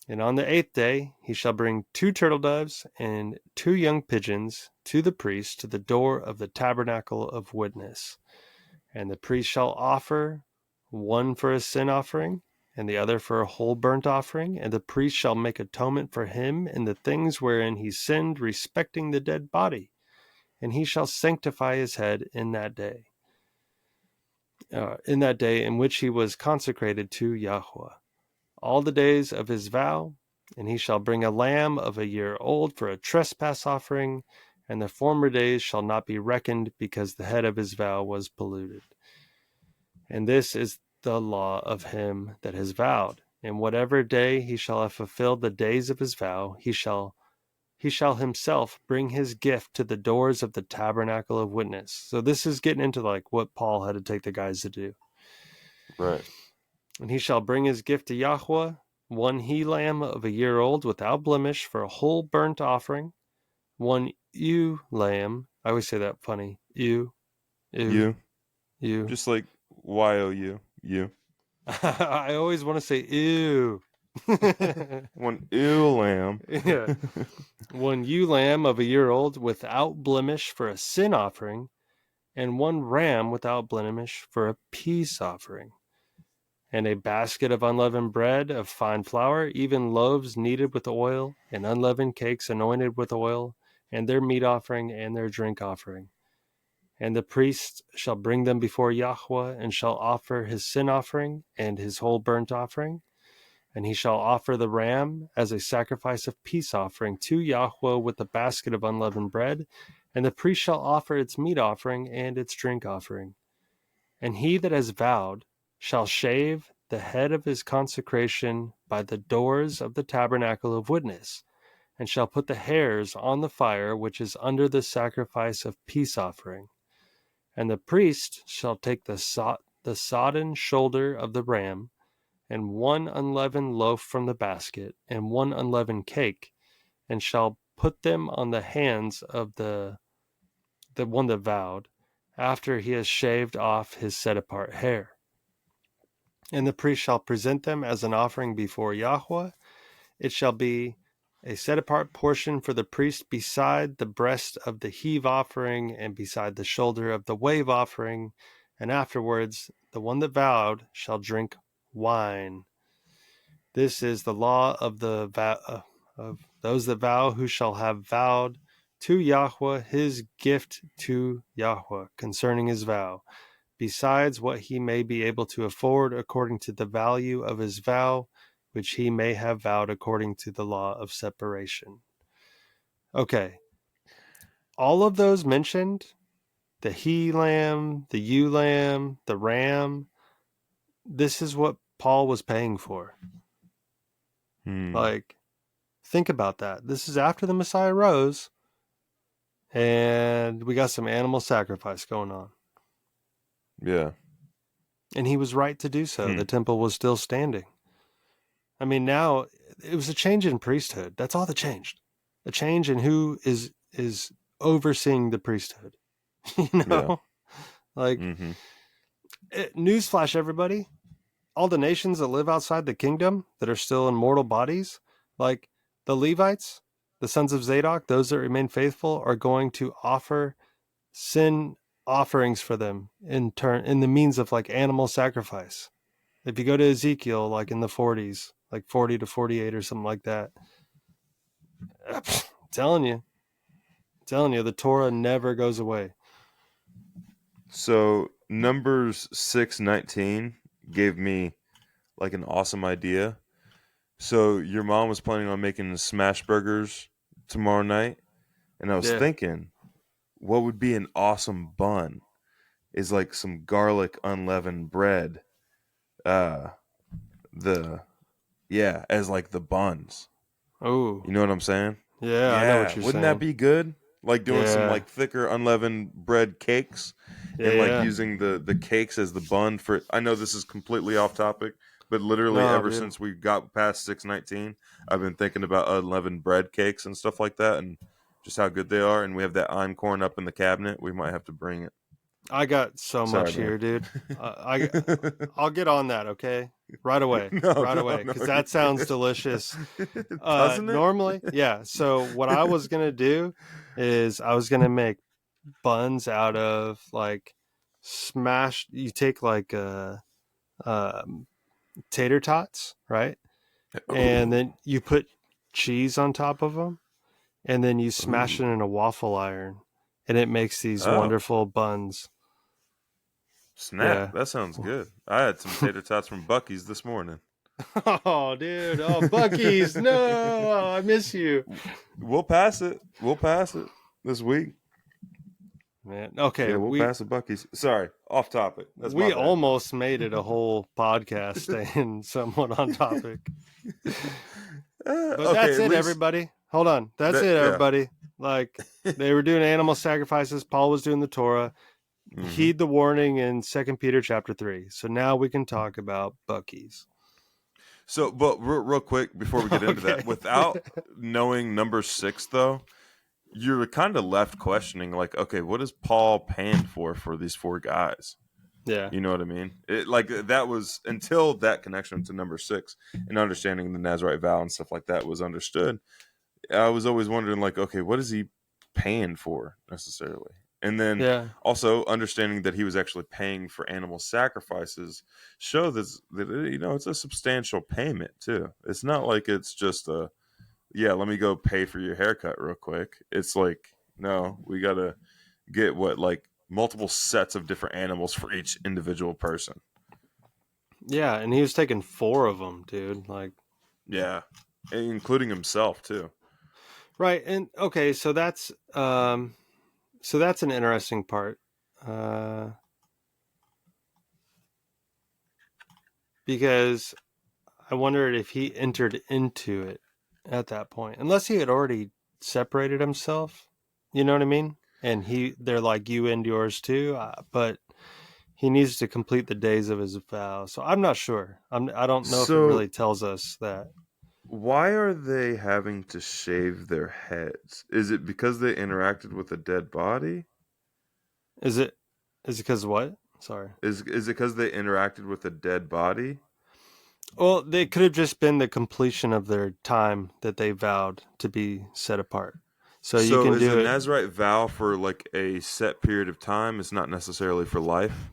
And on the 8th day he shall bring 2 turtle doves and 2 young pigeons to the priest to the door of the tabernacle of witness. And the priest shall offer one for a sin offering, and the other for a whole burnt offering. And the priest shall make atonement for him in the things wherein he sinned respecting the dead body. And he shall sanctify his head in that day in which he was consecrated to Yahweh, all the days of his vow. And he shall bring a lamb of a year old for a trespass offering, and the former days shall not be reckoned, because the head of his vow was polluted. And this is the law of him that has vowed. In whatever day he shall have fulfilled the days of his vow, he shall himself bring his gift to the doors of the tabernacle of witness. So this is getting into like what Paul had to take the guys to do. Right. And he shall bring his gift to Yahweh, 1 he-lamb of a year old without blemish for a whole burnt offering, 1 ewe lamb. I always say that funny. Ewe. Just like Y-O-U. You. I always want to say ew. 1 ewe lamb. Yeah. 1 ewe lamb of a year old without blemish for a sin offering, and 1 ram without blemish for a peace offering. And a basket of unleavened bread of fine flour, even loaves kneaded with oil, and unleavened cakes anointed with oil, and their meat offering and their drink offering. And the priest shall bring them before Yahweh, and shall offer his sin offering and his whole burnt offering. And he shall offer the ram as a sacrifice of peace offering to Yahweh with a basket of unleavened bread. And the priest shall offer its meat offering and its drink offering. And he that has vowed shall shave the head of his consecration by the doors of the tabernacle of witness, and shall put the hairs on the fire which is under the sacrifice of peace offering. And the priest shall take the sodden shoulder of the ram, and 1 unleavened loaf from the basket, and 1 unleavened cake, and shall put them on the hands of the one that vowed, after he has shaved off his set-apart hair. And the priest shall present them as an offering before Yahweh. It shall be a set-apart portion for the priest beside the breast of the heave offering, and beside the shoulder of the wave offering. And afterwards the one that vowed shall drink wine. This is the law of of those that vow, who shall have vowed to Yahweh his gift to Yahweh concerning his vow, besides what he may be able to afford according to the value of his vow, which he may have vowed according to the law of separation. Okay. All of those mentioned, the he-lamb, the ewe-lamb, the ram, this is what Paul was paying for. Like, think about that. This is after the Messiah rose, and we got some animal sacrifice going on. Yeah. And he was right to do so. The temple was still standing. I mean, now it was a change in priesthood. That's all that changed. A change in who is overseeing the priesthood. You know? Yeah. Like, newsflash, everybody. All the nations that live outside the kingdom that are still in mortal bodies, like the Levites, the sons of Zadok, those that remain faithful, are going to offer sin offerings for them in the means of like animal sacrifice. If you go to Ezekiel, like in the 40s, like 40 to 48 or something like that, I'm telling you, the Torah never goes away. So Numbers 6:19 gave me like an awesome idea. So your mom was planning on making smash burgers tomorrow night, and I was thinking, what would be an awesome bun is like some garlic unleavened bread, as like the buns. Oh, you know what I'm saying? Yeah, I know what you're Wouldn't saying. that be good? Like doing some like thicker unleavened bread cakes, and like using the cakes as the bun for. I know this is completely off topic, but literally ever since we got past 619, I've been thinking about unleavened bread cakes and stuff like that, and just how good they are. And we have that einkorn up in the cabinet. We might have to bring it. I got so Sorry, much man. here, dude. I'll get on that, okay? Right away. No, Right no, away, no, because you're that sounds good. delicious. Doesn't it? Normally, yeah. So what I was gonna do is I was gonna make buns out of like smashed. You take like tater tots, right? And Ooh, then you put cheese on top of them, and then you smash ooh. it in a waffle iron, and it makes these Oh, wonderful buns. snap. Yeah. That sounds good. I had some tater tots from Bucky's this morning. Oh, dude. Oh, Bucky's. No, oh, I miss you. We'll pass it. We'll pass it this week. Man. Okay, Yeah, we'll pass the Bucky's. Sorry, off topic. That's my we bad. almost made it a whole podcast staying somewhat on topic. But Okay, that's at it, least everybody. Hold on. That's that. it, Yeah. everybody. Like, they were doing animal sacrifices. Paul was doing the Torah. Mhm. Heed the warning in 2 Peter chapter 3. So now we can talk about Bucky's. So, but real quick before we get into Okay. that, without knowing number 6, though, you're kind of left questioning, like, okay, what is Paul paying for these 4 guys? Yeah. You know what I mean? It like that was until that connection to number 6 and understanding the Nazarite vow and stuff like that was understood. I was always wondering, like, okay, what is he paying for necessarily? And then Yeah. also understanding that he was actually paying for animal sacrifices show that it's a substantial payment too. It's not like it's just a let me go pay for your haircut real quick. It's like, no, we gotta get like multiple sets of different animals for each individual person. Yeah. And he was taking 4 of them, dude. Like, Yeah, including himself too. right. And okay. So that's an interesting part. Because I wondered if he entered into it at that point, unless he had already separated himself. You know what I mean? And they're like, you and yours too. But he needs to complete the days of his vow. So I'm not sure. I don't know if it So really tells us that. why are they having to shave their heads? Is it because they interacted with a dead body? Is it because what? Sorry. Is it because they interacted with a dead body? Well, they could have just been the completion of their time that they vowed to be set apart. So you So can is a do it. Nazarite vow for like a set period of time? It's not necessarily for life.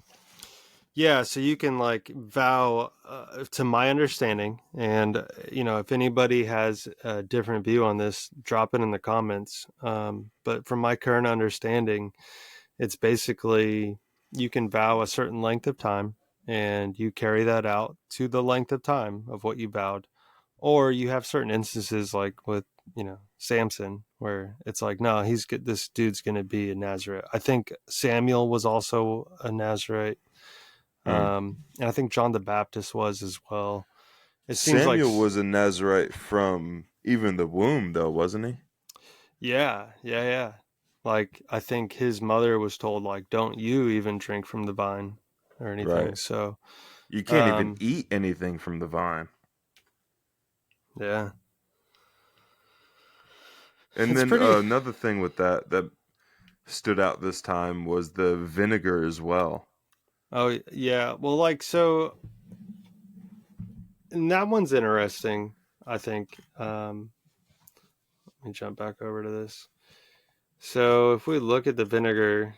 Yeah, so you can like vow, to my understanding, and if anybody has a different view on this, drop it in the comments. But from my current understanding, it's basically you can vow a certain length of time, and you carry that out to the length of time of what you vowed, or you have certain instances like with Samson, where it's like, no, this dude's going to be a Nazarite. I think Samuel was also a Nazarite. Hmm. And I think John the Baptist was as well. It seems like, Samuel was a Nazarite from even the womb, though, wasn't he? yeah, yeah, yeah. Like, I think his mother was told, like, don't you even drink from the vine or anything. Right. So, You can't even um, eat anything from the vine. yeah, And it's then pretty. another thing with that stood out this time was the vinegar as well. Oh, yeah. Well, like, so, and that one's interesting, I think. Let me jump back over to this. So, if we look at the vinegar,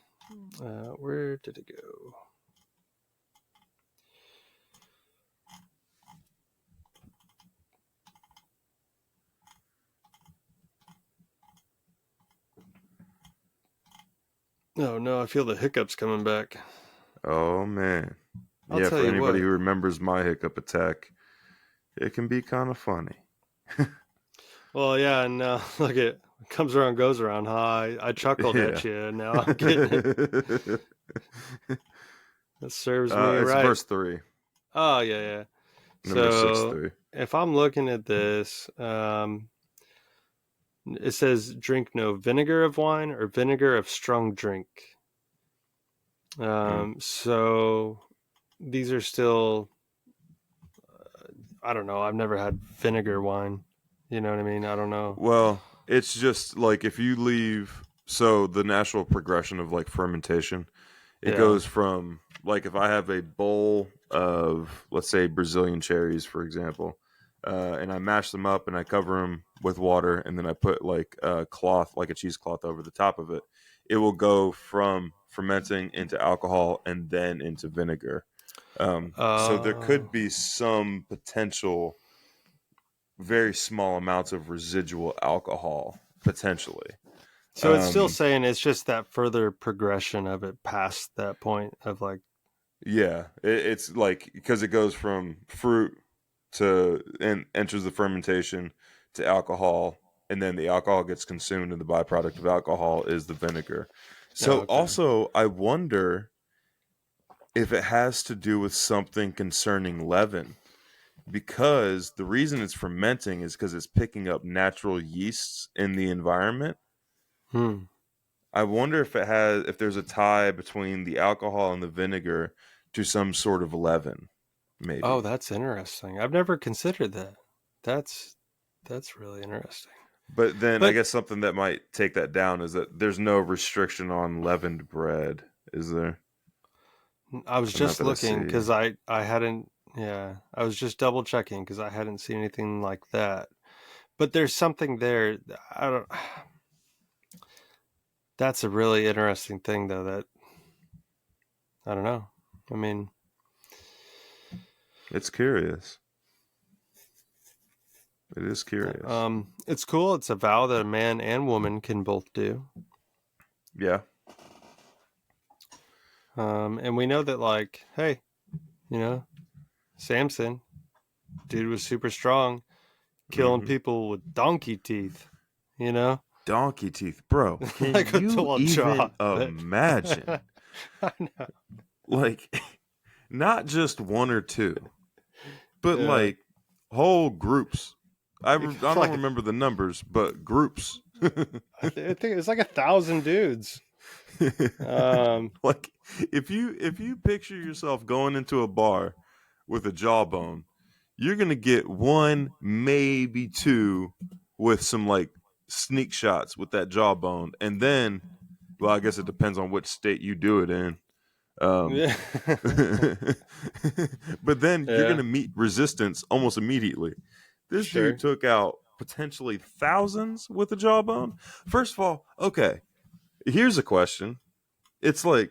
where did it go? Oh no, I feel the hiccups coming back. Oh man. I'll Yeah, tell for you anybody what. who remembers my hiccup attack, it can be kind of funny. Well, yeah, and look, it comes around, goes around. Huh? I chuckled Yeah. at you, and now I'm getting it. That serves me It's right. verse 3. Oh, yeah, yeah. Number 6 So 3. if I'm looking at this, it says drink no vinegar of wine or vinegar of strong drink. So these are still, I don't know. I've never had vinegar wine. You know what I mean? I don't know. Well, it's just like if you leave, so the natural progression of like fermentation It Yeah. goes from, like, if I have a bowl of, let's say, Brazilian cherries, for example, and I mash them up and I cover them with water, and then I put like a cloth, like a cheesecloth, over the top of it, it will go from fermenting into alcohol and then into vinegar. So there could be some potential, very small amounts of residual alcohol, potentially. So it's still Um, saying it's just that further progression of it past that point of like, Yeah, it's like, because it goes from fruit to, and enters the fermentation, to alcohol, and then the alcohol gets consumed, and the byproduct of alcohol is the vinegar. oh, So okay. also, I wonder if it has to do with something concerning leaven, because the reason it's fermenting is because it's picking up natural yeasts in the environment. Hmm. I wonder if there's a tie between the alcohol and the vinegar to some sort of leaven, Oh, maybe. that's interesting. I've never considered that. That's really interesting. But then I But guess something that might take that down is that there's no restriction on leavened bread, is there? I was Or not just that I looking see. because I hadn't, yeah, I was just double checking because I hadn't seen anything like that. But there's something there. I don't. That's a really interesting thing, though. That I don't know. I mean, It's curious. It is curious. it's cool. It's a vow that a man and woman can both do. Yeah. And we know that, like, hey, you know, Samson, dude was super strong, killing Hmm. people with donkey teeth. You know, Donkey teeth, bro. Can like a you tool even jaw. But imagine? I know. Like, not just one or two, but Yeah, like whole groups. I don't like remember the numbers, but groups. I think it was like 1,000 dudes. Um, Like, if you picture yourself going into a bar with a jawbone, you're gonna get one, maybe two, with some like sneak shots with that jawbone, and then, well, I guess it depends on which state you do it in. Um, yeah, but then you're yeah, gonna meet resistance almost immediately. This dude sure. took out potentially thousands with a jawbone. First of all, okay, here's a question. It's like,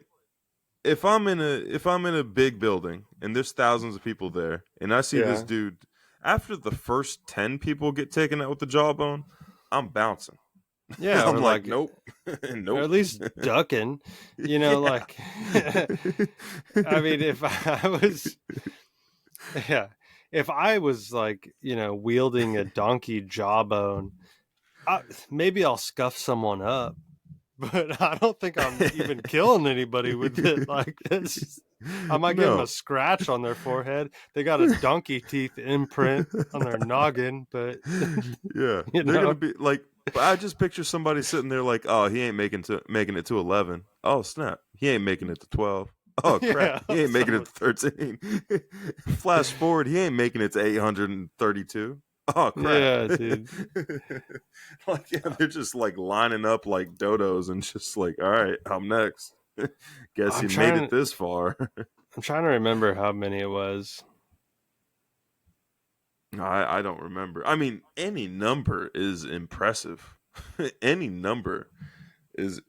if I'm in a big building and there's thousands of people there, and I see this Yeah, dude, after the first 10 people get taken out with the jawbone, I'm bouncing. yeah, I'm or like, like, nope, or nope. at least ducking. You know, Yeah. like, I mean, if I was, yeah, if I was like, wielding a donkey jawbone, maybe I'll scuff someone up, but I don't think I'm even killing anybody with it. Like this, I might give them a No. scratch on their forehead. They got a donkey teeth imprint on their noggin, but Yeah, you they're gonna know, be like. But I just picture somebody sitting there like, oh, he ain't making it to 11. Oh snap, he ain't making it to 12. Oh crap, yeah, he ain't making it someone, to 13. Flash forward, he ain't making it to 832. Oh crap. yeah, dude. Like, yeah, they're just like lining up like dodos and just like, all right, I'm next. Guess I'm you made trying. it this far. I'm trying to remember how many it was. I don't remember. I mean, any number is impressive. Any number is,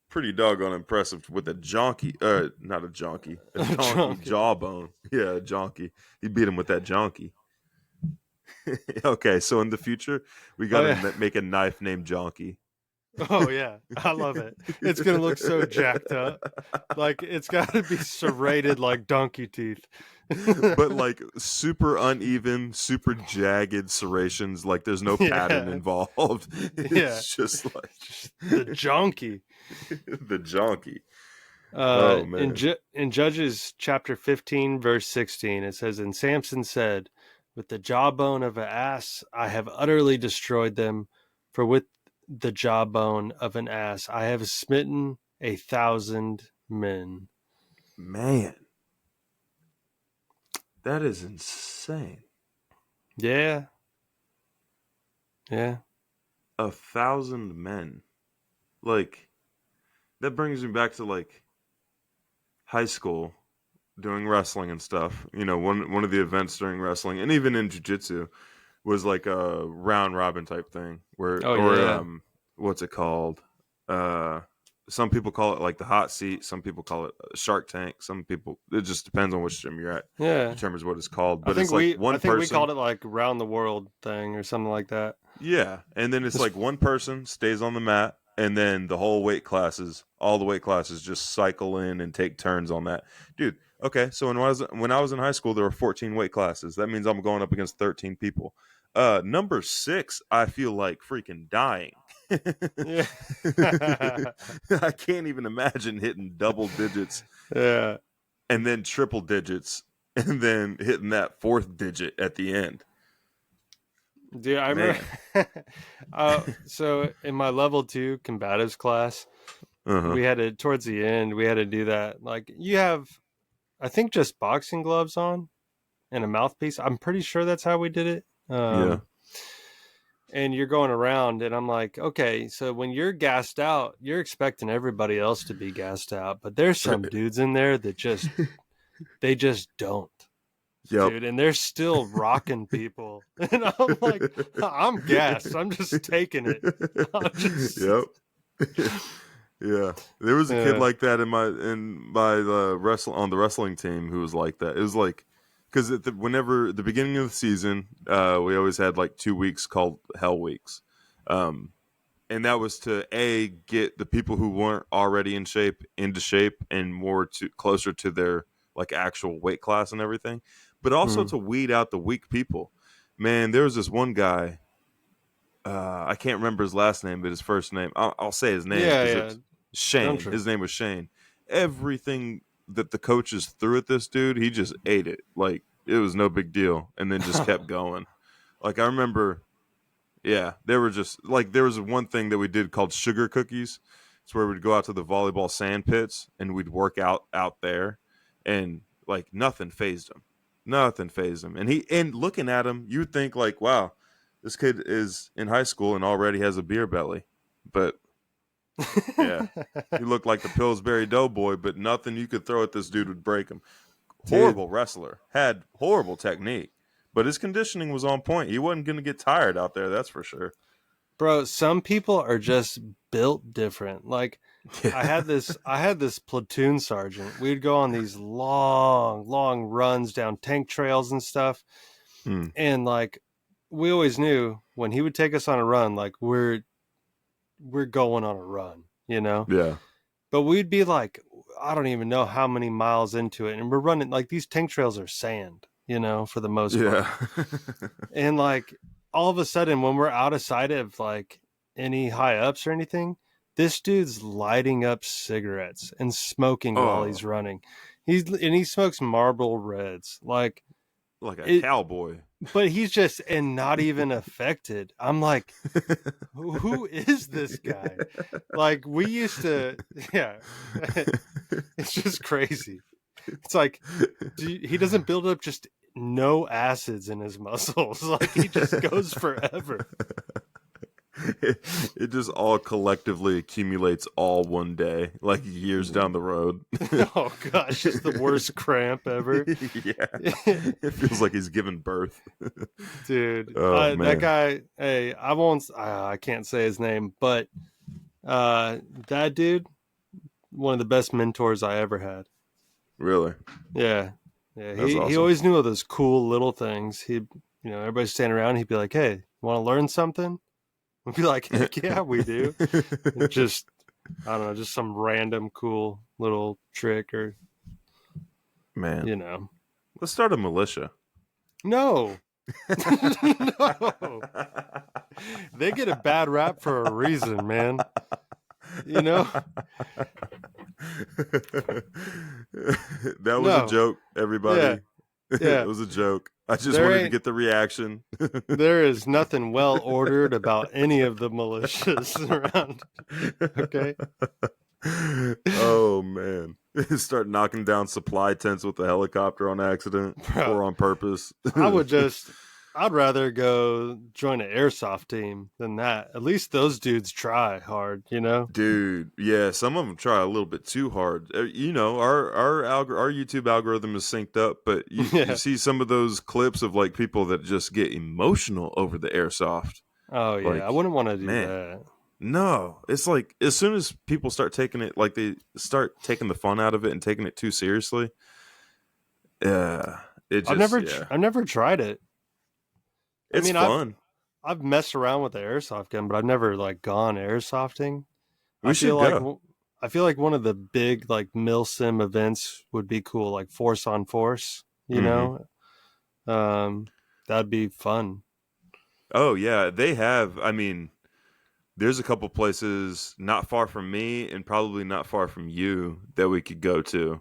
pretty doggone impressive with a jonky, not a jonky, a donkey Drunk. jawbone. Yeah, a jonky. He beat him with that jonky. Okay, so in the future, we got Oh to yeah. make a knife named Jonky. Oh yeah. I love it. It's gonna look so jacked up. Like it's got to be serrated like donkey teeth. But like super uneven, super jagged serrations. Like there's no pattern Yeah. involved. Yeah. It's just like Just the jonky. the Jonky. Oh man. In Judges chapter 15 verse 16 it says, and Samson said, with the jawbone of an ass I have utterly destroyed them, for with the jawbone of an ass I have smitten 1,000 men. Man, that is insane. Yeah. Yeah. 1,000 men. Like, that brings me back to like high school doing wrestling and stuff, one of the events during wrestling and even in jiu-jitsu was like a round robin type thing what's it called? Some people call it like the hot seat. Some people call it Shark Tank. It just depends on which gym you're at. Yeah. Determines what it's called. But I think it's like one person. we called it like round the world thing or something like that. Yeah. And then it's like one person stays on the mat and then the whole all the weight classes just cycle in and take turns on that. Dude, okay. So when I was in high school, there were 14 weight classes. That means I'm going up against 13 people. Number 6, I feel like freaking dying. Yeah. I can't even imagine hitting double digits. Yeah. And then triple digits and then hitting that 4th digit at the end. Dude, I remember. So in my level 2 combatives class, we had to, towards the end, we had to do that. Like you have, I think, just boxing gloves on and a mouthpiece. I'm pretty sure that's how we did it. Yeah. And you're going around and I'm like, okay, so when you're gassed out, you're expecting everybody else to be gassed out, but there's some dudes in there that they just don't. Yep. Dude, and they're still rocking people. And I'm like, I'm gassed. I'm just taking it. Yep. Yeah. There was a kid like that on the wrestling team who was like that. It was like, because whenever the beginning of the season, we always had like 2 weeks called Hell Weeks, and that was to get the people who weren't already in shape into shape and closer to their like actual weight class and everything, but also to weed out the weak people. Man, there was this one guy, I can't remember his last name, but his first name, I'll say his name. Yeah. Shane. His name was Shane. Everything that the coaches threw at this dude, he just ate it. Like it was no big deal, and then just kept going. Like I remember, there was one thing that we did called sugar cookies. It's where we'd go out to the volleyball sand pits and we'd work out there, and like nothing phased him. And looking at him, you'd think like, wow, this kid is in high school and already has a beer belly, but. Yeah, he looked like the Pillsbury Doughboy, but nothing you could throw at this dude would break him. Horrible wrestler, had horrible technique, but his conditioning was on point. He wasn't going to get tired out there, that's for sure. Bro, some people are just built different. Like I had this platoon sergeant. We'd go on these long runs down tank trails and stuff, and like we always knew when he would take us on a run, like we're going on a run, Yeah. But we'd be like, I don't even know how many miles into it, and we're running like these tank trails are sand, for the most part. And like all of a sudden when we're out of sight of like any high ups or anything, this dude's lighting up cigarettes and smoking while he's running. He smokes Marlboro Reds like a cowboy. But he's just not even affected. I'm like, who is this guy? Like we used to, it's just crazy. It's like he doesn't build up just no acids in his muscles. Like he just goes forever. It just all collectively accumulates all one day, like years down the road. Oh gosh, it's the worst cramp ever. Yeah, it feels like he's giving birth. Dude, man. That guy, hey, I can't say his name, but that dude, one of the best mentors I ever had. Really? Yeah. He awesome. always knew all those cool little things. He'd, everybody's standing around, he'd be like, hey, want to learn something? We'd be like, heck yeah, we do. Just, I don't know, just some random cool little trick or, man, let's start a militia. No. No. They get a bad rap for a reason, man. That was a joke, everybody. Yeah. It was a joke. I just wanted to get the reaction. There is nothing well ordered about any of the militias around. Okay. Oh man. Start knocking down supply tents with a helicopter on accident or on purpose. I would just I'd rather go join an airsoft team than that. At least those dudes try hard, you know? Dude, yeah, some of them try a little bit too hard. You know, our YouTube algorithm is synced up, but you Yeah. see some of those clips of like people that just get emotional over the airsoft. Oh, yeah. Like, I wouldn't want to do man, that. no, it's like as soon as people start taking it, like they start taking the fun out of it and taking it too seriously. Yeah, it just I've never tried it. it's mean, fun. I've messed around with the airsoft gun, but I've never like gone airsofting. We should go. I feel like one of the big like milsim events would be cool, like force on force. You Mhm. know, that'd be fun. Oh yeah, they have. I mean, there's a couple places not far from me and probably not far from you that we could go to.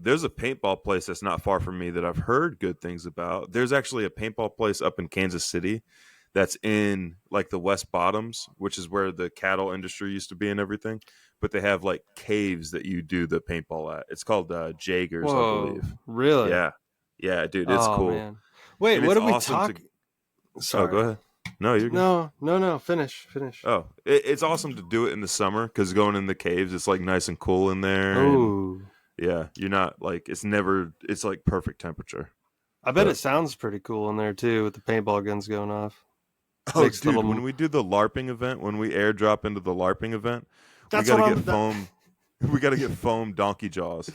There's a paintball place that's not far from me that I've heard good things about. There's actually a paintball place up in Kansas City that's in like the West Bottoms, which is where the cattle industry used to be and everything. But they have like caves that you do the paintball at. It's called Jaegers, I Whoa, believe. really? Yeah, yeah, dude, it's Oh cool. man. Wait, And what it's did we awesome talk? to. Oh, go Sorry. ahead. No, you're good. No. Finish. Oh, it's awesome to do it in the summer because going in the caves, it's like nice and cool in there, and Oh, yeah, you're not like it's like perfect temperature. I bet But it sounds pretty cool in there too with the paintball guns going off. oh, Makes dude, little. when we do the LARPing event, when we airdrop into the LARPing event, we That's got what to I'm. get foam. We got to get foam donkey jaws.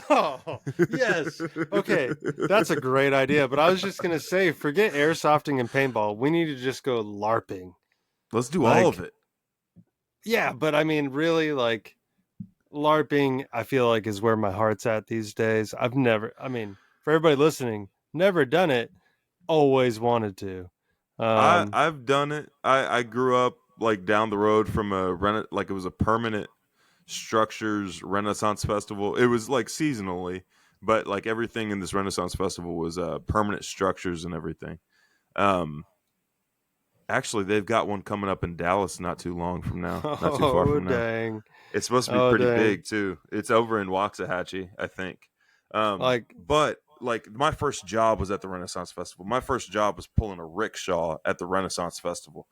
Oh, yes. Okay, that's a great idea. But I was just gonna say, forget airsofting and paintball. We need to just go LARPing. Let's do all Like, of it. yeah, but I mean, really, like LARPing, I feel like is where my heart's at these days. I've never. I mean, for everybody listening, never done it. Always wanted to. I've done it. I grew up like down the road from like it was a permanent structures Renaissance festival. It was like seasonally, but like everything in this Renaissance festival was permanent structures and everything. Um, Actually, they've got one coming up in Dallas not too long from now, not too far Oh from now. dang! It's supposed to be Oh pretty dang! big too. It's over in Waxahachie, I think. Like, But like my first job was at the Renaissance Festival. My first job was pulling a rickshaw at the Renaissance Festival.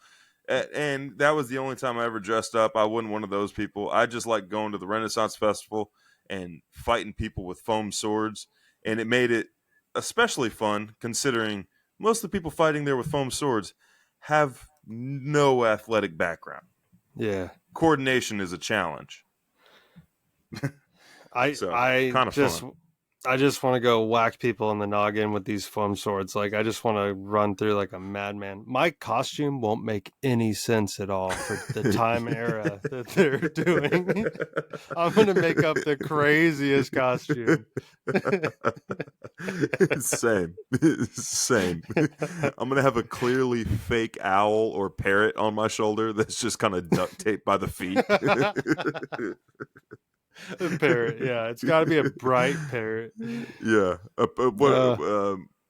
And that was the only time I ever dressed up. I wasn't one of those people. I just like going to the Renaissance Festival and fighting people with foam swords. And it made it especially fun considering most of the people fighting there with foam swords have no athletic background. yeah. Coordination is a challenge. So I kind of just fun. I just want to go whack people in the noggin with these foam swords. Like, I just want to run through like a madman. My costume won't make any sense at all for the time era that they're doing. I'm going to make up the craziest costume. Same. Same. I'm going to have a clearly fake owl or parrot on my shoulder that's just kind of duct taped by the feet. A parrot, yeah. It's got to be a bright parrot. Yeah.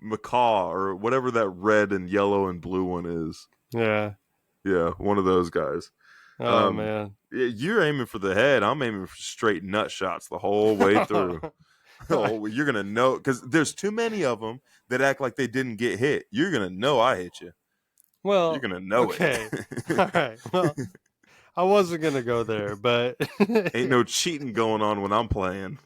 Macaw or whatever that red and yellow and blue one is. Yeah. Yeah, one of those guys. Oh, man. You're aiming for the head. I'm aiming for straight nut shots the whole way through. Oh, you're going to know because there's too many of them that act like they didn't get hit. You're going to know I hit you. Well, You're going to know okay. it. All right. Well, I wasn't going to go there, but Ain't no cheating going on when I'm playing.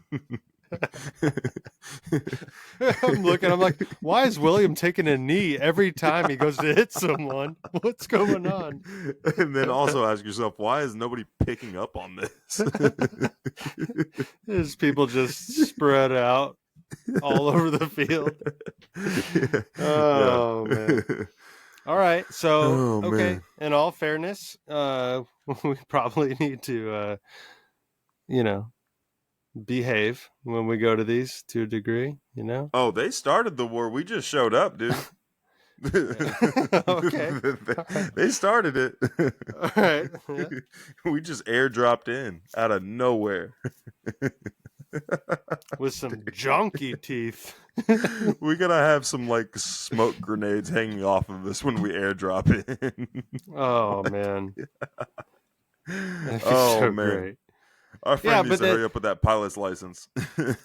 I'm like, why is William taking a knee every time he goes to hit someone? What's going on? And then also ask yourself, why is nobody picking up on this? There's people just spread out all over the field. Oh, man. All right. So, okay. Man. In all fairness, we probably need to, behave when we go to these to a degree, Oh, they started the war. We just showed up, dude. Okay. They started it. All right. Yeah. We just airdropped in out of nowhere. With some junky teeth. We gotta have some like smoke grenades hanging off of us when we airdrop in. Oh man. That'd be Oh so man. great. Our friend needs but to hurry up with that pilot's license.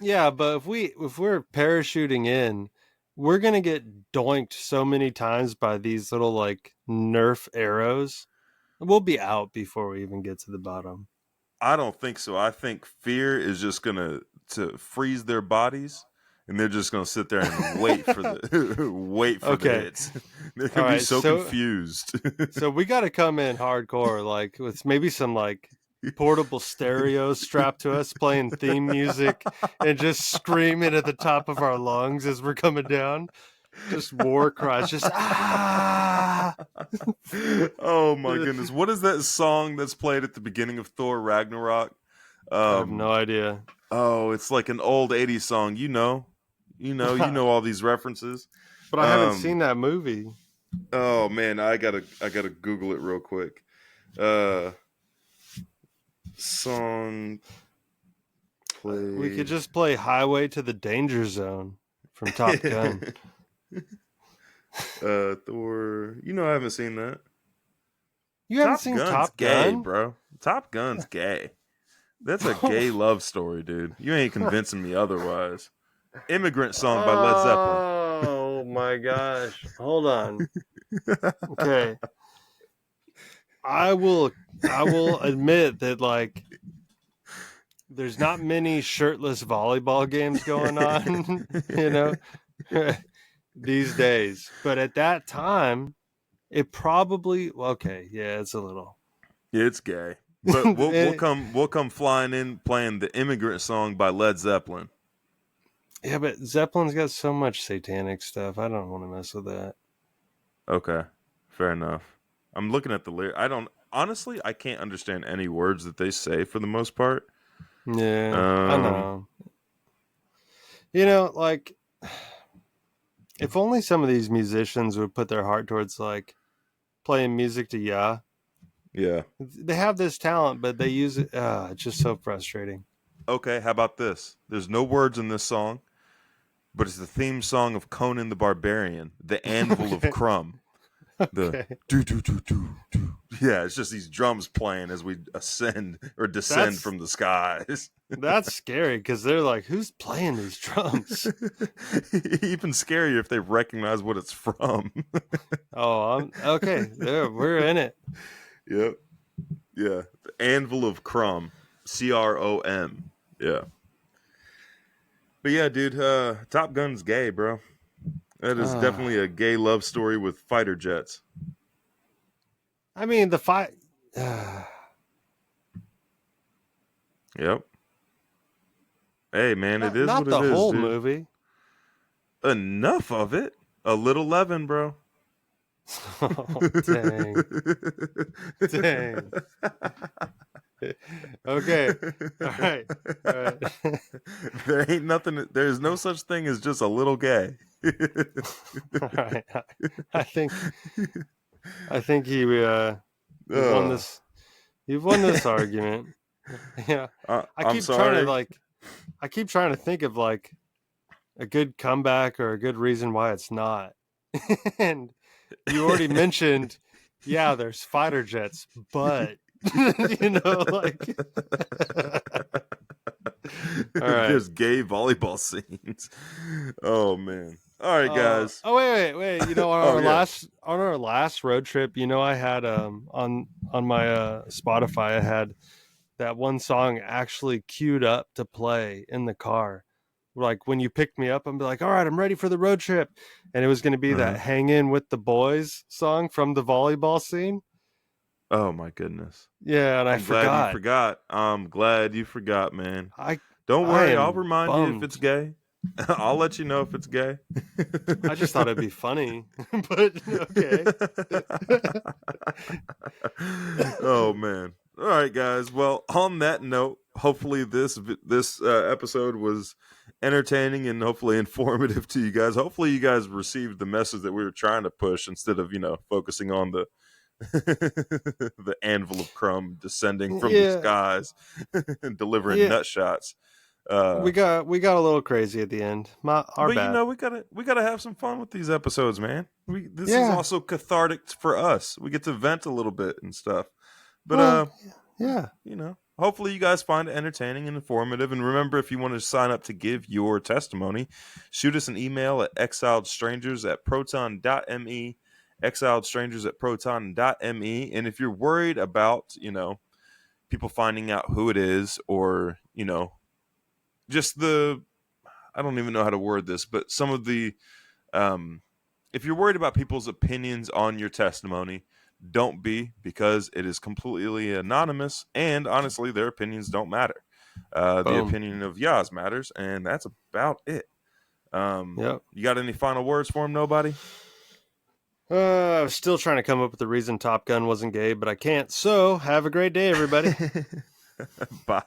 Yeah, but if we're parachuting in, we're gonna get doinked so many times by these little like Nerf arrows. We'll be out before we even get to the bottom. I don't think so. I think fear is just gonna to freeze their bodies, and they're just gonna sit there and wait for the wait for the Okay. hits. They're gonna be so confused. So we got to come in hardcore, like with maybe some like portable stereos strapped to us, playing theme music, and just screaming at the top of our lungs as we're coming down. Just war cries, just ah! Oh my goodness! What is that song that's played at the beginning of Thor Ragnarok? I have no idea. Oh, it's like an old '80s song. You know all these references. But I haven't seen that movie. Oh man, I gotta Google it real quick. Song play. We could just play "Highway to the Danger Zone" from Top Gun. Thor. I haven't seen that. You haven't seen Gun's Top gay, Gun, bro. Top Gun's gay. That's a gay love story, dude. You ain't convincing me otherwise. Immigrant Song by Led Zeppelin. Oh my gosh. Hold on. Okay. I will admit that like there's not many shirtless volleyball games going on, these days. But at that time, it probably it's a little. It's gay. But we'll come flying in playing the Immigrant Song by Led Zeppelin. Yeah, but Zeppelin's got so much satanic stuff. I don't want to mess with that. Okay. Fair enough. I'm looking at the lyrics. I can't understand any words that they say for the most part. Yeah, I know. Like, if only some of these musicians would put their heart towards, like, playing music to Yah. Yeah. They have this talent, but they use it. It's just so frustrating. Okay, how about this? There's no words in this song, but it's the theme song of Conan the Barbarian, the Anvil of Crumb. The do. Yeah, it's just these drums playing as we ascend or descend from the skies. That's scary because they're like, who's playing these drums? Even scarier if they recognize what it's from. Oh, okay. We're in it. Yep. Yeah. The Anvil of Crumb. CROM. Yeah. But yeah, dude, Top Gun's gay, bro. That is definitely a gay love story with fighter jets. I mean, the fight. Yep. Hey, man, it is not what it is. Not the whole dude. movie. Enough of it. A little leaven, bro. Oh, dang. Dang. Okay. All right. There ain't nothing. There's no such thing as just a little gay. All right. I think you won this. You've won this argument. Yeah. I keep trying to think of like a good comeback or a good reason why it's not. And you already mentioned, yeah, there's fighter jets, but like all right. There's gay volleyball scenes. Oh man. All right, guys. Oh wait. On our last road trip, I had on my Spotify, I had that one song actually queued up to play in the car. Like when you picked me up, I'm like, all right, I'm ready for the road trip. And it was going to be that Hang In With the Boys song from the volleyball scene. Oh my goodness. Yeah. And I forgot. I'm glad you forgot, man. Don't worry. I'll remind you if it's gay. I'll let you know if it's gay. I just thought it'd be funny, but okay. Oh man. All right, guys. Well, on that note, hopefully this episode was entertaining and hopefully informative to you guys. Hopefully you guys received the message that we were trying to push instead of, focusing on the the Anvil of Crumb descending from the skies and delivering nut shots. We got a little crazy at the end. Bad. We gotta have some fun with these episodes, man. This is also cathartic for us. We get to vent a little bit and stuff. But hopefully you guys find it entertaining and informative. And remember, if you want to sign up to give your testimony, shoot us an email at exiledstrangers@proton.me, exiledstrangers@proton.me. And if you're worried about, people finding out who it is, or, just I don't even know how to word this, but some of the, if you're worried about people's opinions on your testimony, don't be, because it is completely anonymous, and honestly, their opinions don't matter. The opinion of Yaz matters, and that's about it. Yep. You got any final words for him? Nobody? I was still trying to come up with the reason Top Gun wasn't gay, but I can't. So have a great day, everybody. Bye.